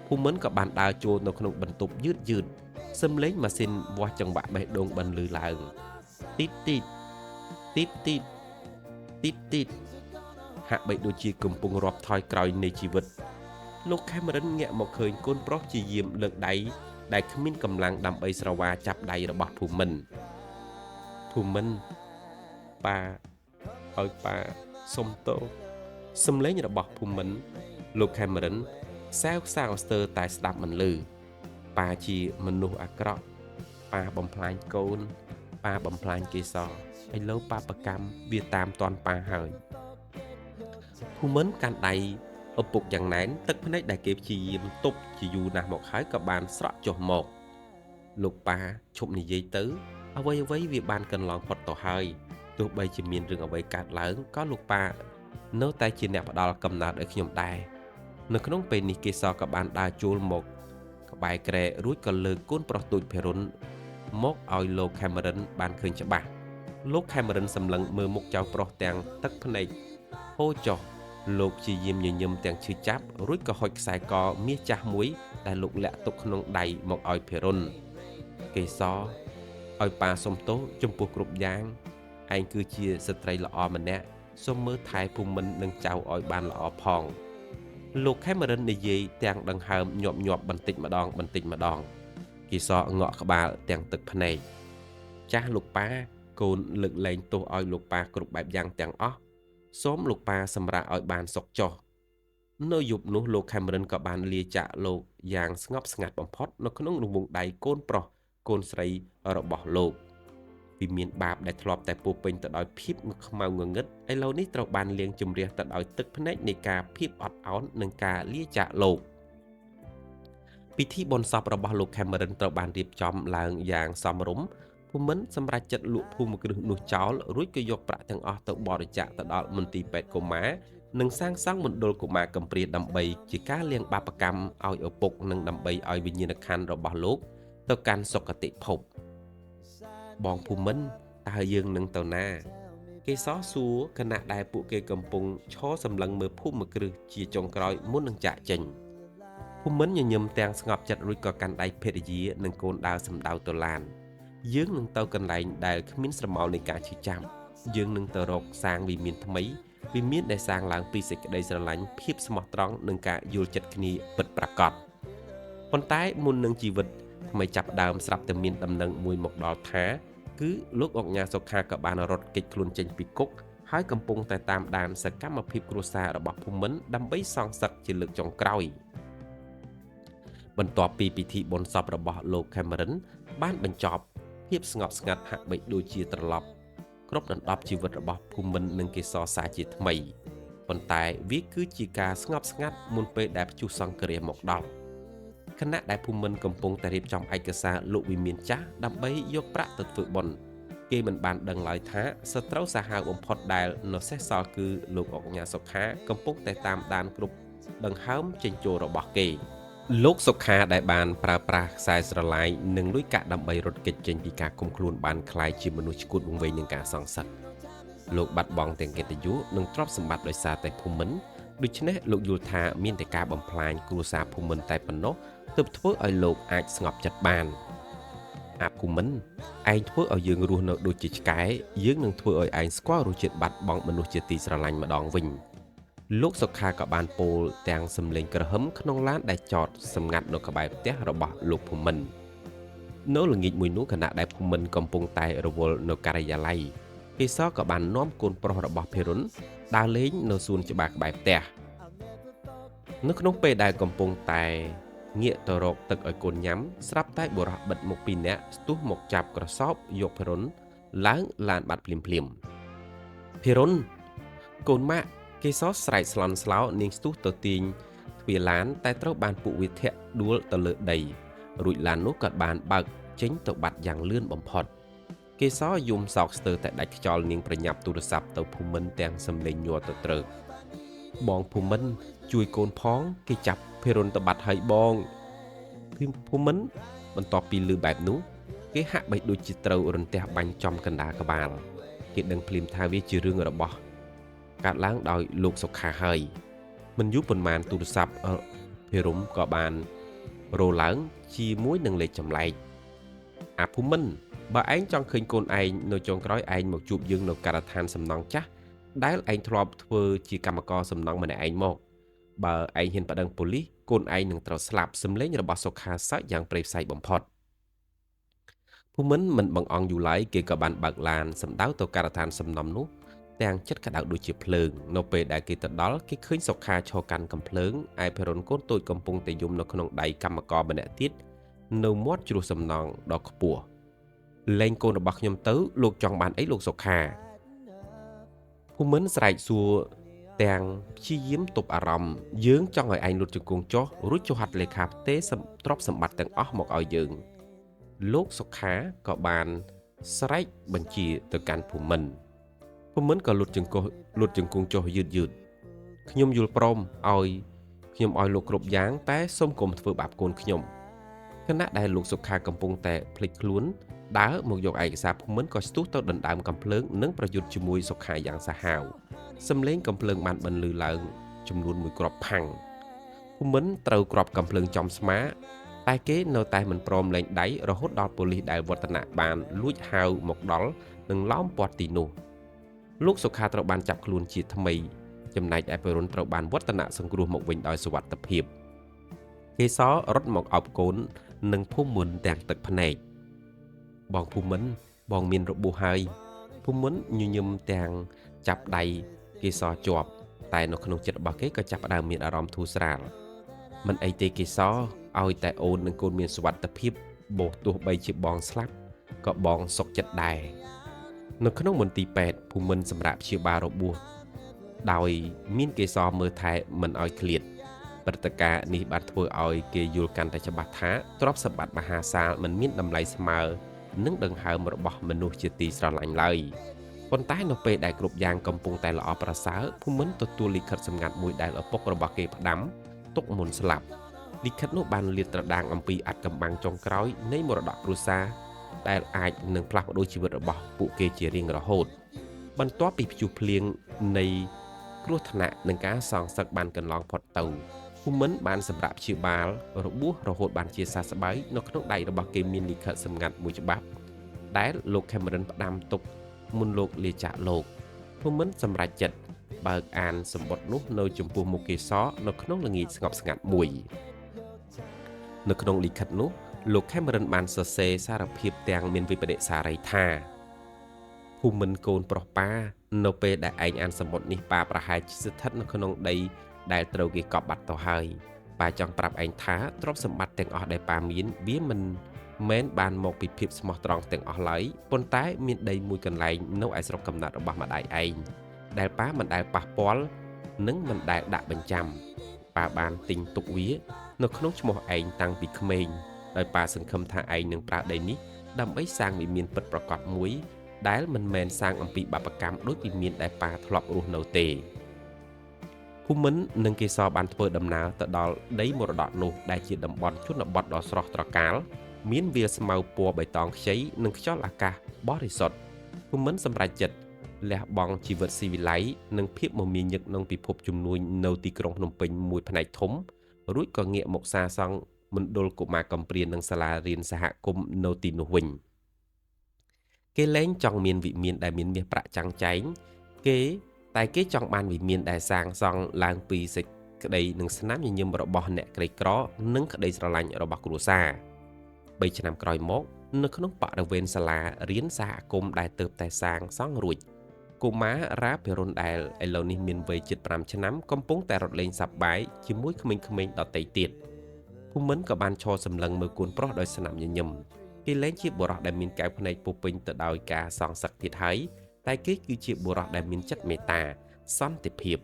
ភូមិន្ទក៏បានដើរចូលនៅក្នុងបន្ទប់យឺតសំឡេងម៉ាស៊ីនវាស់ចង្វាក់បេះដូងបន្លឺឡើងទីតទីតទីតទីតទីតទីតហាក់បីដូចជាកំពុងរាប់ថយក្រោយនៃជីវិតលោក Cameron ងាកមកឃើញកូនប្រុសជាយាមលើកដៃដែលគ្មានកម្លាំងដើម្បីស្រវាចាប់ដៃរបស់ភូមិន្ទប៉ាឲ្យប៉ាសុំទោសសំឡេងរបស់ភូមិន្ទលោក Cameron សែវសាវស្ទើរតែស្ដាប់មិនឮប៉ាជាមនុស្សអាក្រក់ប៉ាបំផ្លាញកូនប៉ាបំផ្លាញកេសរឥឡូវប៉ាប្រកម្មវាតាមតាន់ប៉ាហើយភូមិន្ទកាន់ដៃឪពុកយ៉ាងណែនទឹកភ្នែកដែលគេព្យាយាមទប់ជាយូរណាស់មកហើយក៏បានស្រក់ចុះមកលោកប៉ាឈប់និយាយទៅអ្វីវាបានកន្លងផុតទៅហើយទោះបីជាមានរឿងអ្វីកើតឡើងក៏លោកប៉ានៅតែជាអ្នកផ្ដល់កំណើតឲ្យខ្ញុំដែរនៅក្នុងពេលនេះកេសរក៏បានដើរចូលមកក្បែរគ្រែរួចក៏លើកកូនប្រុសទូចភារុនមកឲ្យលោក Cameron បានឃើញច្បាស់លោក Cameron សម្លឹងមើលមុខចៅប្រុសទាំងទឹកភ្នែកហូរចុះលោកជាយាមញញឹមទាំងឈឺចាប់រួចក៏ហុចខ្សែកមាសចាស់មួយដែលលោកលាក់ទុកក្នុងដៃមកឲ្យភារុនកេសរឲ្យប៉ាសុំទោសចំពោះគ្រប់យ៉ាងឯងគឺជាស្ត្រីល្អម្នាក់សូមមើលថែភូមិន្ទនិងចៅឲ្យបានល្អផងលោក Cameron និយាយទាំងដង្ហើមញាប់បន្តិចម្ដងកេសรงក់ក្បាលទាំងទឹកភ្នែកចាស់លោកប៉ាកូនលើកលែងទោសឲ្យលោកប៉ាគ្រប់បែបយ៉ាងទាំងអស់សូមលោកប៉ាសម្រាប់ឲ្យបានសុខចុះនៅយប់នោះលោក Cameron ក៏បានលាចាកលោកយ៉ាងស្ងប់ស្ងាត់បំផុតនៅក្នុងរង្វង់ដៃកូនប្រុសកូនស្រីរបស់លោកវិមានបាបដែលធ្លាប់តែពោពេញទៅដោយភាពខ្មៅងងឹតឥឡូវនេះត្រូវបានលាងជម្រះទៅដោយទឹកភ្នែកនៃការភាពអត់ឱននិងការលាចាកលោកពិធីបុណ្យសពរបស់លោក Cameron ត្រូវបានរៀបចំឡើងយ៉ាងសមរម្យភូមិន្ទសម្រាប់ចិត្តលក់ភូមិគ្រឹះនោះចោលរួចក៏យកប្រាក់ទាំងអស់ទៅបរិច្ចាគទៅដល់មន្ទីរពេទ្យកុមារនិងសាងសង់មណ្ឌលកុមារកំព្រាដើម្បីជាការលាងបាបកម្មឲ្យឪពុកនិងដើម្បីឲ្យវិញ្ញាណក្ខន្ធរបស់លោកទៅកាន់សុគតិភពបងភូមិន្ទតើយើងនឹងទៅណាកេសរសួរខណៈដែលពួកគេកំពុងឈរសម្លឹងមើលភូមិគ្រឹះជាចុងក្រោយមុននឹងចាក់ចេញភូមិន្ទញញឹមទាំងស្ងប់ចិត្តរួចក៏កាន់ដៃភរិយានិងកូនដើរសម្ដៅទៅឡាន យើងនឹងទៅកន្លែងដែលគ្មានស្រមោលនៃការឈឺចាប់យើងនឹងទៅរកសាងវិមានថ្មីវិមានដែលសាងឡើងពីសេចក្តីស្រឡាញ់ភាពស្មោះត្រង់និងការយល់ចិត្តគ្នាពិតប្រាកដប៉ុន្តែមុននឹងជីវិតថ្មីចាប់ដើមស្រាប់តែមានដំណឹងមួយមកដល់ថាគឺលោកអុកញ៉ាសុខាក៏បានរត់គេចខ្លួនចេញពីគុកហើយកំពុងតែតាមដានសកម្មភាពគ្រួសាររបស់ភូមិន្ទដើម្បីសងសឹកជាលើកចុងក្រោយបន្ទាប់ពីពិធីបុណ្យសពរបស់លោក Cameron បានបញ្ចប់ភាពស្ងប់ស្ងាត់ហាក់បីដូចជាត្រឡប់គ្រប់ដណ្ដប់ជីវិតរបស់ភូមិន្ទនិងកេសរសាជាថ្មីប៉ុន្តែវាគឺជាការស្ងប់ស្ងាត់មុនពេលដែលព្យុះសង្គ្រាមមកដល់ខណៈដែលភូមិន្ទកំពុងតែរៀបចំឯកសារលោកវិមានចាស់ដើម្បីយកប្រាក់ទៅធ្វើបុណ្យគេមិនបានដឹងឡើយថាសត្រូវសាហាវបំផុតដែលនៅសេសសល់គឺលោកអុកញ៉ាសុខាកំពុងតែតាមដានគ្រប់ដង្ហើមចេញចូលរបស់គេលោកសុខាដែលបានប្រើប្រាស់ខ្សែស្រឡាយនិងលុយកាក់ដើម្បីរត់គេចចេញពីការឃុំខ្លួនបានក្លាយជាមនុស្សឈួតវង្វេងនឹងការសងសឹកលោកបាត់បង់ទាំងកិត្តិយសនិងទ្រព្យសម្បត្តិដោយសារតែភូមិន្ទដូច្នេះលោកយល់ថាមានតែការបំផ្លាញគ្រួសារភូមិន្ទតែប៉ុណ្ណោះទើបធ្វើឲ្យលោកអាចស្ងប់ចិត្តបានអាភូមិន្ទឯងធ្វើឲ្យយើងរស់នៅដូចជាឆ្កែយើងនឹងធ្វើឲ្យឯងស្គាល់រសជាតិបាត់បង់មនុស្សជាទីស្រឡាញ់ម្ដងវិញលោកសុខាក៏បានពោលទាំងសំឡេងក្រហមក្នុងឡានដែលចតសម្ងាត់នៅក្បែរផ្ទះរបស់លោកភូមិន្ទនៅល្ងាចមួយនោះខណៈដែលភូមិន្ទកំពុងតែរវល់នៅការិយាល័យកេសរក៏បាននាំកូនប្រុសរបស់ភិរុនដើរលេងនៅសួនច្បារក្បែរផ្ទះនៅក្នុងពេលដែលកំពុងតែងាកទៅរកទឹកឲ្យកូនញ៉ាំស្រាប់តែបុរសបិទមុខពីរនាក់ស្ទុះមកចាប់ក្រសោបយកភិរុនឡើងឡានបាត់ភ្លាមភិរុនកូនម៉ាក់កេសរស្រែកស្លន់ស្លោនាងស្ទុះទៅទាញទ្វារឡានតែត្រូវបានពួកវាធាក់ដួលទៅលើដីរួចឡាននោះក៏បានបើកចេញទៅបាត់យ៉ាងលឿនបំផុតកេសរយំសោកស្ទើរតែដាច់ខ្យល់នាងប្រញាប់ទូរស័ព្ទទៅភូមិន្ទទាំងសំឡេងញ័រទៅត្រើកបងភូមិន្ទជួយកូនផងគេចាប់ភិរុនទៅបាត់ហើយបងភូមិន្ទបន្ទាប់ពីឮបែបនោះគេហាក់បីដូចជាត្រូវរន្ទះបាញ់ចំកណ្ដាលក្បាលគេដឹងភ្លាមថាវាជារឿងរបស់កើតឡើងដោយលោកសុខាហើយមិនយូរប៉ុន្មានទូរស័ព្ទភិរុនក៏បានរោឡើងជាមួយនឹងលេខចម្លែកអាភូមិន្ទបើឯងចង់ឃើញកូនឯងនៅចុងក្រោយឯងមកជួបយើងនៅការដ្ឋានសំណង់ចាស់ដែលឯងធ្លាប់ធ្វើជាកម្មករសំណង់ម្នាក់ឯងមកបើឯងហ៊ានប្តឹងប៉ូលីសកូនឯងនឹងត្រូវស្លាប់សម្លេងរបស់សុខាសើចយ៉ាងព្រៃផ្សៃបំផុតភូមិន្ទមិនបង្អង់យូរឡើយគេក៏បានបើកឡានសម្ដៅទៅការដ្ឋានសំណង់នោះទាំងចិត្តក្តៅដូចជាភ្លើងនៅពេលដែលគេទៅដល់គេឃើញសុខាឈរកាន់កំភ្លើងឯភិរុនកូនតូចកំពុងតែយំនៅក្នុងដៃកម្មករម្នាក់ទៀតនៅមាត់ជ្រោះសំណង់ដ៏ខ្ពស់លែងកូនរបស់ខ្ញុំទៅលោកចង់បានអីលោកសុខាភូមិន្ទស្រែកសួរទាំងព្យាយាមទប់អារម្មណ៍យើងចង់ឲ្យឯងលុតជង្គង់ចុះរួចចុះហត្ថលេខាផ្ទេរទ្រព្យសម្បត្តិទាំងអស់មកឲ្យយើងលោកសុខាក៏បានស្រែកបញ្ជាទៅកាន់ភូមិន្ទក៏លុតជង្គង់ចុះយឺតខ្ញុំយល់ព្រមឲ្យខ្ញុំឲ្យលោកគ្រប់យ៉ាងតែសូមកុំធ្វើបាបកូនខ្ញុំខណៈដែលលោកសុខាកំពុងតែភ្លេចខ្លួនដើរមកយកឯកសារភូមិន្ទក៏ស្ទុះទៅដណ្ដើមកំភ្លើងនិងប្រយុទ្ធជាមួយសុខាយ៉ាងសាហាវសំឡេងកំភ្លើងបានបន្លឺឡើងចំនួនមួយគ្រាប់ផាំងភូមិន្ទត្រូវគ្រាប់កំភ្លើងចំស្មាតែគេនៅតែមិនព្រមលែងដៃរហូតដល់ប៉ូលីសដែលវឌ្ឍនៈបានលួចហៅមកដល់និងឡោមព័ទ្ធទីនោះលោកសុខាត្រូវបានចាប់ខ្លួនជាថ្មីចំណែកឯភិរុនត្រូវបានវឌ្ឍនៈសង្គ្រោះមកវិញដោយសុវត្ថិភាពកេសររត់មកអោបកូននិងភូមិន្ទទាំងទឹកភ្នែកបងភូមិន្ទបងមានរបួសហើយភូមិន្ទញញឹមទាំងចាប់ដៃកេសរជាប់តែនៅក្នុងចិត្តរបស់គេក៏ចាប់ផ្ដើមមានអារម្មណ៍ធូរស្រាលមិនអីទេកេសរឲ្យតែអូននិងកូនមានសុវត្ថិភាពបោះទោះបីជាបងស្លាប់ក៏បងសុខចិត្តដែរនៅក្នុងមន្ទីរពេទ្យភូមិន្ទសម្រាប់ព្យាបាលរបួសដោយមានកេសរមើលថែមិនឲ្យឃ្លាតព្រឹត្តិការណ៍នេះបានធ្វើឲ្យគេយល់កាន់តែច្បាស់ថាទ្រព្យសម្បត្តិមហាសាលមិនមានតម្លៃស្មើនឹងដង្ហើមរបស់មនុស្សជាទីស្រឡាញ់ឡើយប៉ុន្តែនៅពេលដែលគ្រប់យ៉ាងកំពុងតែល្អប្រសើរភូមិន្ទទទួលលិខិតសម្ងាត់មួយដែលឪពុករបស់គេផ្ដាំទុកមុនស្លាប់លិខិតនោះបានលាតត្រដាងអំពីអាថ៌កំបាំងចុងក្រោយនៃមរតកគ្រួសារដែលអាចនឹងផ្លាស់ប្ដូរជីវិតរបស់ពួកគេជារៀងរហូតបន្ទាប់ពីព្យុះភ្លៀងនៃគ្រោះថ្នាក់និងការសងសឹកបានកន្លងផុតទៅភូមិន្ទបានសម្រាប់ព្យាបាលរបួសរហូតបានជាសះស្បើយនៅក្នុងដៃរបស់គេមានលិខិតសម្ងាត់មួយច្បាប់ ដែលលោក Cameron ផ្ដាំទុកមុនលោកលាចាកលោកភូមិន្ទសម្រេចចិត្តបើកអានសម្បត្តិនោះនៅចំពោះមុខគេសរនៅក្នុងល្ងាចស្ងប់ស្ងាត់មួយនៅក្នុងលិខិតនោះលោក Cameron បានសរសេរសារភាពទាំងមានវិបដិសារីថាភូមិន្ទកូនប្រុសប៉ានៅពេលដែលឯងអានសម្បត្តិនេះប៉ាប្រហែលជាស្ថិតនៅក្នុងដីដែលត្រូវគេកប់បាត់ទៅហើយប៉ាចង់ប្រាប់ឯងថាទ្រព្យសម្បត្តិទាំងអស់ដែលប៉ាមានវាមិនមែនបានមកពីភាពស្មោះត្រង់ទាំងអស់ឡើយប៉ុន្តែមានដីមួយកន្លែងនៅឯស្រុកកំណើតរបស់ម្ដាយឯងដែលប៉ាមិនដែលប៉ះពាល់និងមិនដែលដាក់បញ្ចាំប៉ាបានទិញទុកវានៅក្នុងឈ្មោះឯងតាំងពីក្មេងដោយប៉ាសង្ឃឹមថាឯងនឹងប្រើដីនេះដើម្បីសាងវិមានពិតប្រាកដមួយដែលមិនមែនសាងអំពីបាបកម្មដូចវិមានដែលប៉ាធ្លាប់រស់នៅទេភូមិន្ទនិងគេសរបានធ្វើដំណើរទៅដល់ដីមរតកនោះដែលជាតំបន់ជនបទដ៏ស្រស់ត្រកាលមានវាលស្មៅពណ៌បៃតងខ្ចីនិងខ្យល់អាកាសបរិសុទ្ធភូមិន្ទសម្រេចចិត្តលះបង់ជីវិតស៊ីវិល័យនិងភាពមមាញឹកក្នុងពិភពជំនួញនៅទីក្រុងភ្នំពេញមួយផ្នែកធំរួចក៏ងាកមកសាងសង់មណ្ឌលកុមារកំព្រានិងសាលារៀនសហគមន៍នៅទីនោះវិញគេលែងចង់មានវិមានដែលមានមាសប្រាក់ចាំងចែងតែគេចង់បានវិមានដែលសាងសង់ឡើងពីសេចក្តីនិងស្នាមញញឹមរបស់អ្នកក្រីក្រនិងក្តីស្រឡាញ់របស់គ្រួសារ3ឆ្នាំក្រោយមកនៅក្នុងបរិវេណសាលារៀនសហគមន៍ដែលទើបតែសាងសង់រួចកុមាររ៉ាភិរុនដែលឥឡូវនេះមានវ័យជិត5ឆ្នាំកំពុងតែរត់លេងសប្បាយជាមួយក្មេងៗដទៃទៀតភូមិន្ទក៏បានឈរសម្លឹងមើលកូនប្រុសដោយស្នាមញញឹមគេលែងជាបុរសដែលមានកែវភ្នែកពុះពេញទៅដោយការសងសឹកទៀតហើយតែគេគឺជាបុរសដែលមានចិត្តមេត្តាសន្តិភាព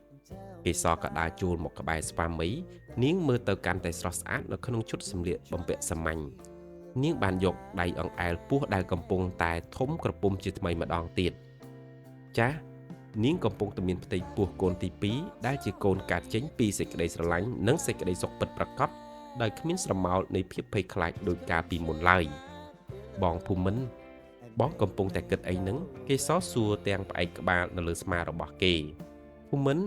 គេសក៏ដើរចូលមកក្បែរស្វាមីនាងមើលទៅកាន់តែស្រស់ស្អាតនៅក្នុងឈុតសម្លៀកបំពាក់សាមញ្ញនាងបានយកដៃអង្អែលពោះដែលកំពុងតែធំក្រពុំជាថ្មីម្ដងទៀតចាស់នាងកំពុងតែមានផ្ទៃពោះកូនទី2ដែលជាកូនកើតចេញពីសេចក្តីស្រឡាញ់និងសេចក្តីសុខពិតប្រាកដដោយគ្មានស្រមោលនៃភាពភ័យខ្លាចដោយកាលពីមុនឡើយបងភូមិន្ទបងកំពុងតែគិតអីហ្នឹងគេសួរទាំងផ្អែកក្បាលនៅលើស្មារបស់គេភូមិន្ទ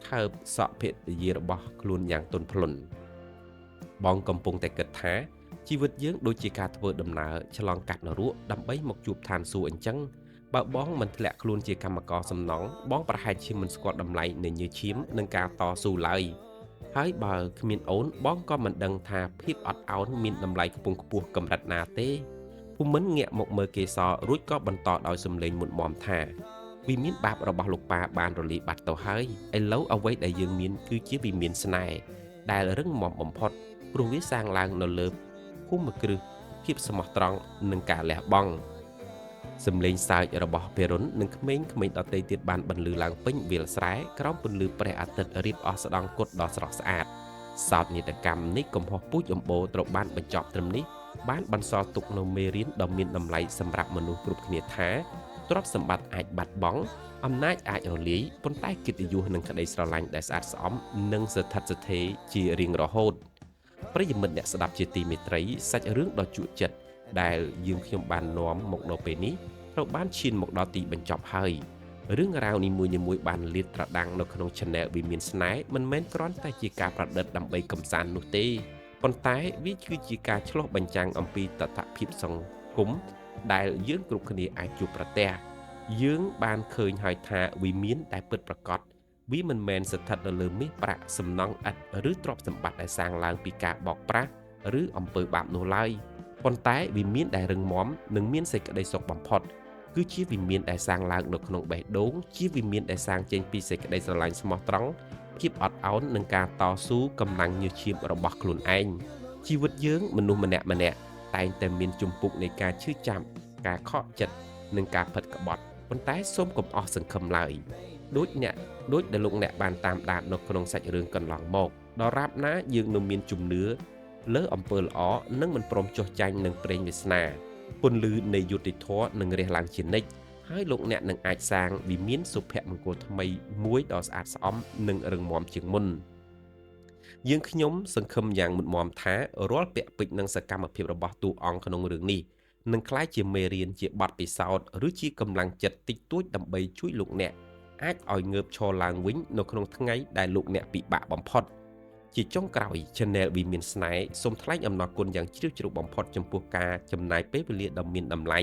ថើបសក់ភរិយារបស់ខ្លួនយ៉ាងទន់ភ្លន់បងកំពុងតែគិតថាជីវិតយើងដូចជាការធ្វើដំណើរឆ្លងកាត់នរកដើម្បីមកជួបឋានសួគ៌អញ្ចឹងបើបងមិនធ្លាក់ខ្លួនជាកម្មករសំណង់បងប្រហែលជាមិនស្គាល់តម្លៃនៃញើសឈាមនិងការតស៊ូឡើយហើយបើគ្មានអូនបងក៏មិនដឹងថាភាពអត់ឱនមានតម្លៃខ្ពង់ខ្ពស់កម្រិតណាទេភូមិន្ទងាកមកមើលគេសរួចក៏បន្តដោយសំឡេងមុតមមថាវិមានបាបរបស់លោកប៉ាបានរលាយបាត់ទៅហើយឥឡូវអ្វីដែលយើងមានគឺជាវិមានស្នេហ៍ដែលរឹងមាំបំផុតព្រោះវាសាងឡើងនៅលើភូមិគ្រឹះភាពស្មោះត្រង់និងការលះបង់សំឡេងសើចរបស់ភិរុននិងក្មេងៗដទៃទៀតបានបន្លឺឡើងពេញវាលស្រែក្រោមពន្លឺព្រះអាទិត្យរៀបអស់ស្ដង់គុតដ៏ស្រស់ស្អាតសោតនេតកម្មនេះកំហុសពូជអម្បូរត្រូវបានបញ្ចប់ត្រឹមនេះបានបន្សល់ទុកនូវមេរៀនដ៏មានតម្លៃសម្រាប់មនុស្សគ្រប់គ្នាថាទ្រព្យសម្បត្តិអាចបាត់បង់អំណាចអាចរលាយប៉ុន្តែកិត្តិយសនិងក្តីស្រឡាញ់ដែលស្អាតស្អំនឹងស្ថិតស្ថេរជារៀងរហូតប្រិយមិត្តអ្នកស្ដាប់ជាទីមេត្រីសាច់រឿងដ៏ជក់ចិត្តដែលយើងខ្ញុំបាននាំមកនៅពេលនេះត្រូវបានឈានមកដល់ទីបញ្ចប់ហើយរឿងរ៉ាវនីមួយៗបានលាតត្រដាងនៅក្នុង Channel វិមានស្នេហ៍មិនមែនគ្រាន់តែជាការប្រឌិតដើម្បីកម្សាន្តនោះទេប៉ុន្តែវាគឺជាការឆ្លុះបញ្ចាំងអំពីតថភាពសង្គមដែលយើងគ្រប់គ្នាអាចជួបប្រទះយើងបានឃើញហើយថាវិមានដែលពិតប្រាកដវាមិនមែនស្ថិតនៅលើមាសប្រាក់សំណង់ឥដ្ឋឬទ្រព្យសម្បត្តិដែលសាងឡើងពីការបោកប្រាស់ឬអំពើបាបនោះឡើយប៉ុន្តែវិមានដែលរឹងមាំនិងមានសេចក្តីសុខបំផុតគឺជាវិមានដែលសាងឡើងនៅក្នុងបេះដូងជាវិមានដែលសាងចេញពីសេចក្តីស្រឡាញ់ស្មោះត្រង់ភាពអត់ឱននិងការតស៊ូកម្លាំងញើសឈាមរបស់ខ្លួនឯងជីវិតយើងមនុស្សម្នាក់តែងតែមានជំពូកនៃការឈឺចាប់ការខកចិត្តនិងការផិតក្បត់ប៉ុន្តែសូមកុំអស់សង្ឃឹមឡើយដូចដែលលោកអ្នកបានតាមដាននៅក្នុងសាច់រឿងកន្លងមកដរាបណាយើងនៅមានជំនឿលើអំពើល្អនិងមិនព្រមចុះចាញ់នឹងព្រេងវាសនាពន្លឺនៃយុត្តិធម៌នឹងរះឡើងជានិច្ចហើយលោកអ្នកនឹងអាចសាងវិមានសុភមង្គលថ្មីមួយដ៏ស្អាតស្អំនិងរឹងមាំជាងមុនយើងខ្ញុំសង្ឃឹមយ៉ាងមុតមមថារាល់ពាក្យពេចន៍និងសកម្មភាពរបស់តួអង្គក្នុងរឿងនេះនឹងក្លាយជាមេរៀនជាបទពិសោធន៍ឬជាកម្លាំងចិត្តតិចតួចដើម្បីជួយលោកអ្នកអាចឲ្យងើបឈរឡើងវិញនៅក្នុងថ្ងៃដែលលោកអ្នកពិបាកបំផុតជាចុងក្រោយ Channel វិមានស្នេហ៍សូមថ្លែងអំណរគុណយ៉ាងជ្រាលជ្រៅបំផុតចំពោះការចំណាយពេលវេលាដ៏មានតម្លៃ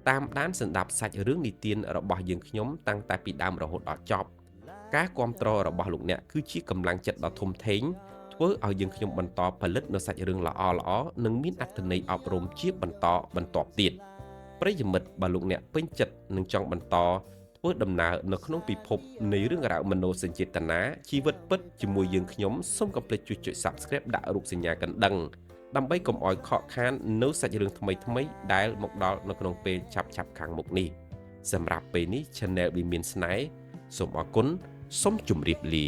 តាមដានសម្ដាប់សាច់រឿងនិទានរបស់យើងខ្ញុំតាំងតែពីដើមរហូតដល់ចប់ការគ្រប់គ្រងរបស់លោកអ្នកគឺជាកម្លាំងចិត្តដ៏ធំធេងធ្វើឲ្យយើងខ្ញុំបន្តផលិតនូវសាច់រឿងល្អៗនិងមានអត្ថន័យអប់រំជាបន្តបន្ទាប់ទៀតប្រិយមិត្តបើលោកអ្នកពេញចិត្តនិងចង់បន្តធ្វើដំណើរនៅក្នុងពិភពនៃរឿងរ៉ាវមនោសញ្ចេតនាជីវិតពិតជាមួយយើងខ្ញុំសូមកុំភ្លេចចុច Subscribe ដាក់រូបសញ្ញាកណ្ដឹងដើម្បីកុំឲ្យខកខាននៅសាច់រឿងថ្មីៗដែលមកដល់នៅក្នុងពេលឆាប់ខាងមុខនេះសម្រាប់ពេលនេះ Channel វិមានស្នេហ៍សូមអរគុណសូមជម្រាបលា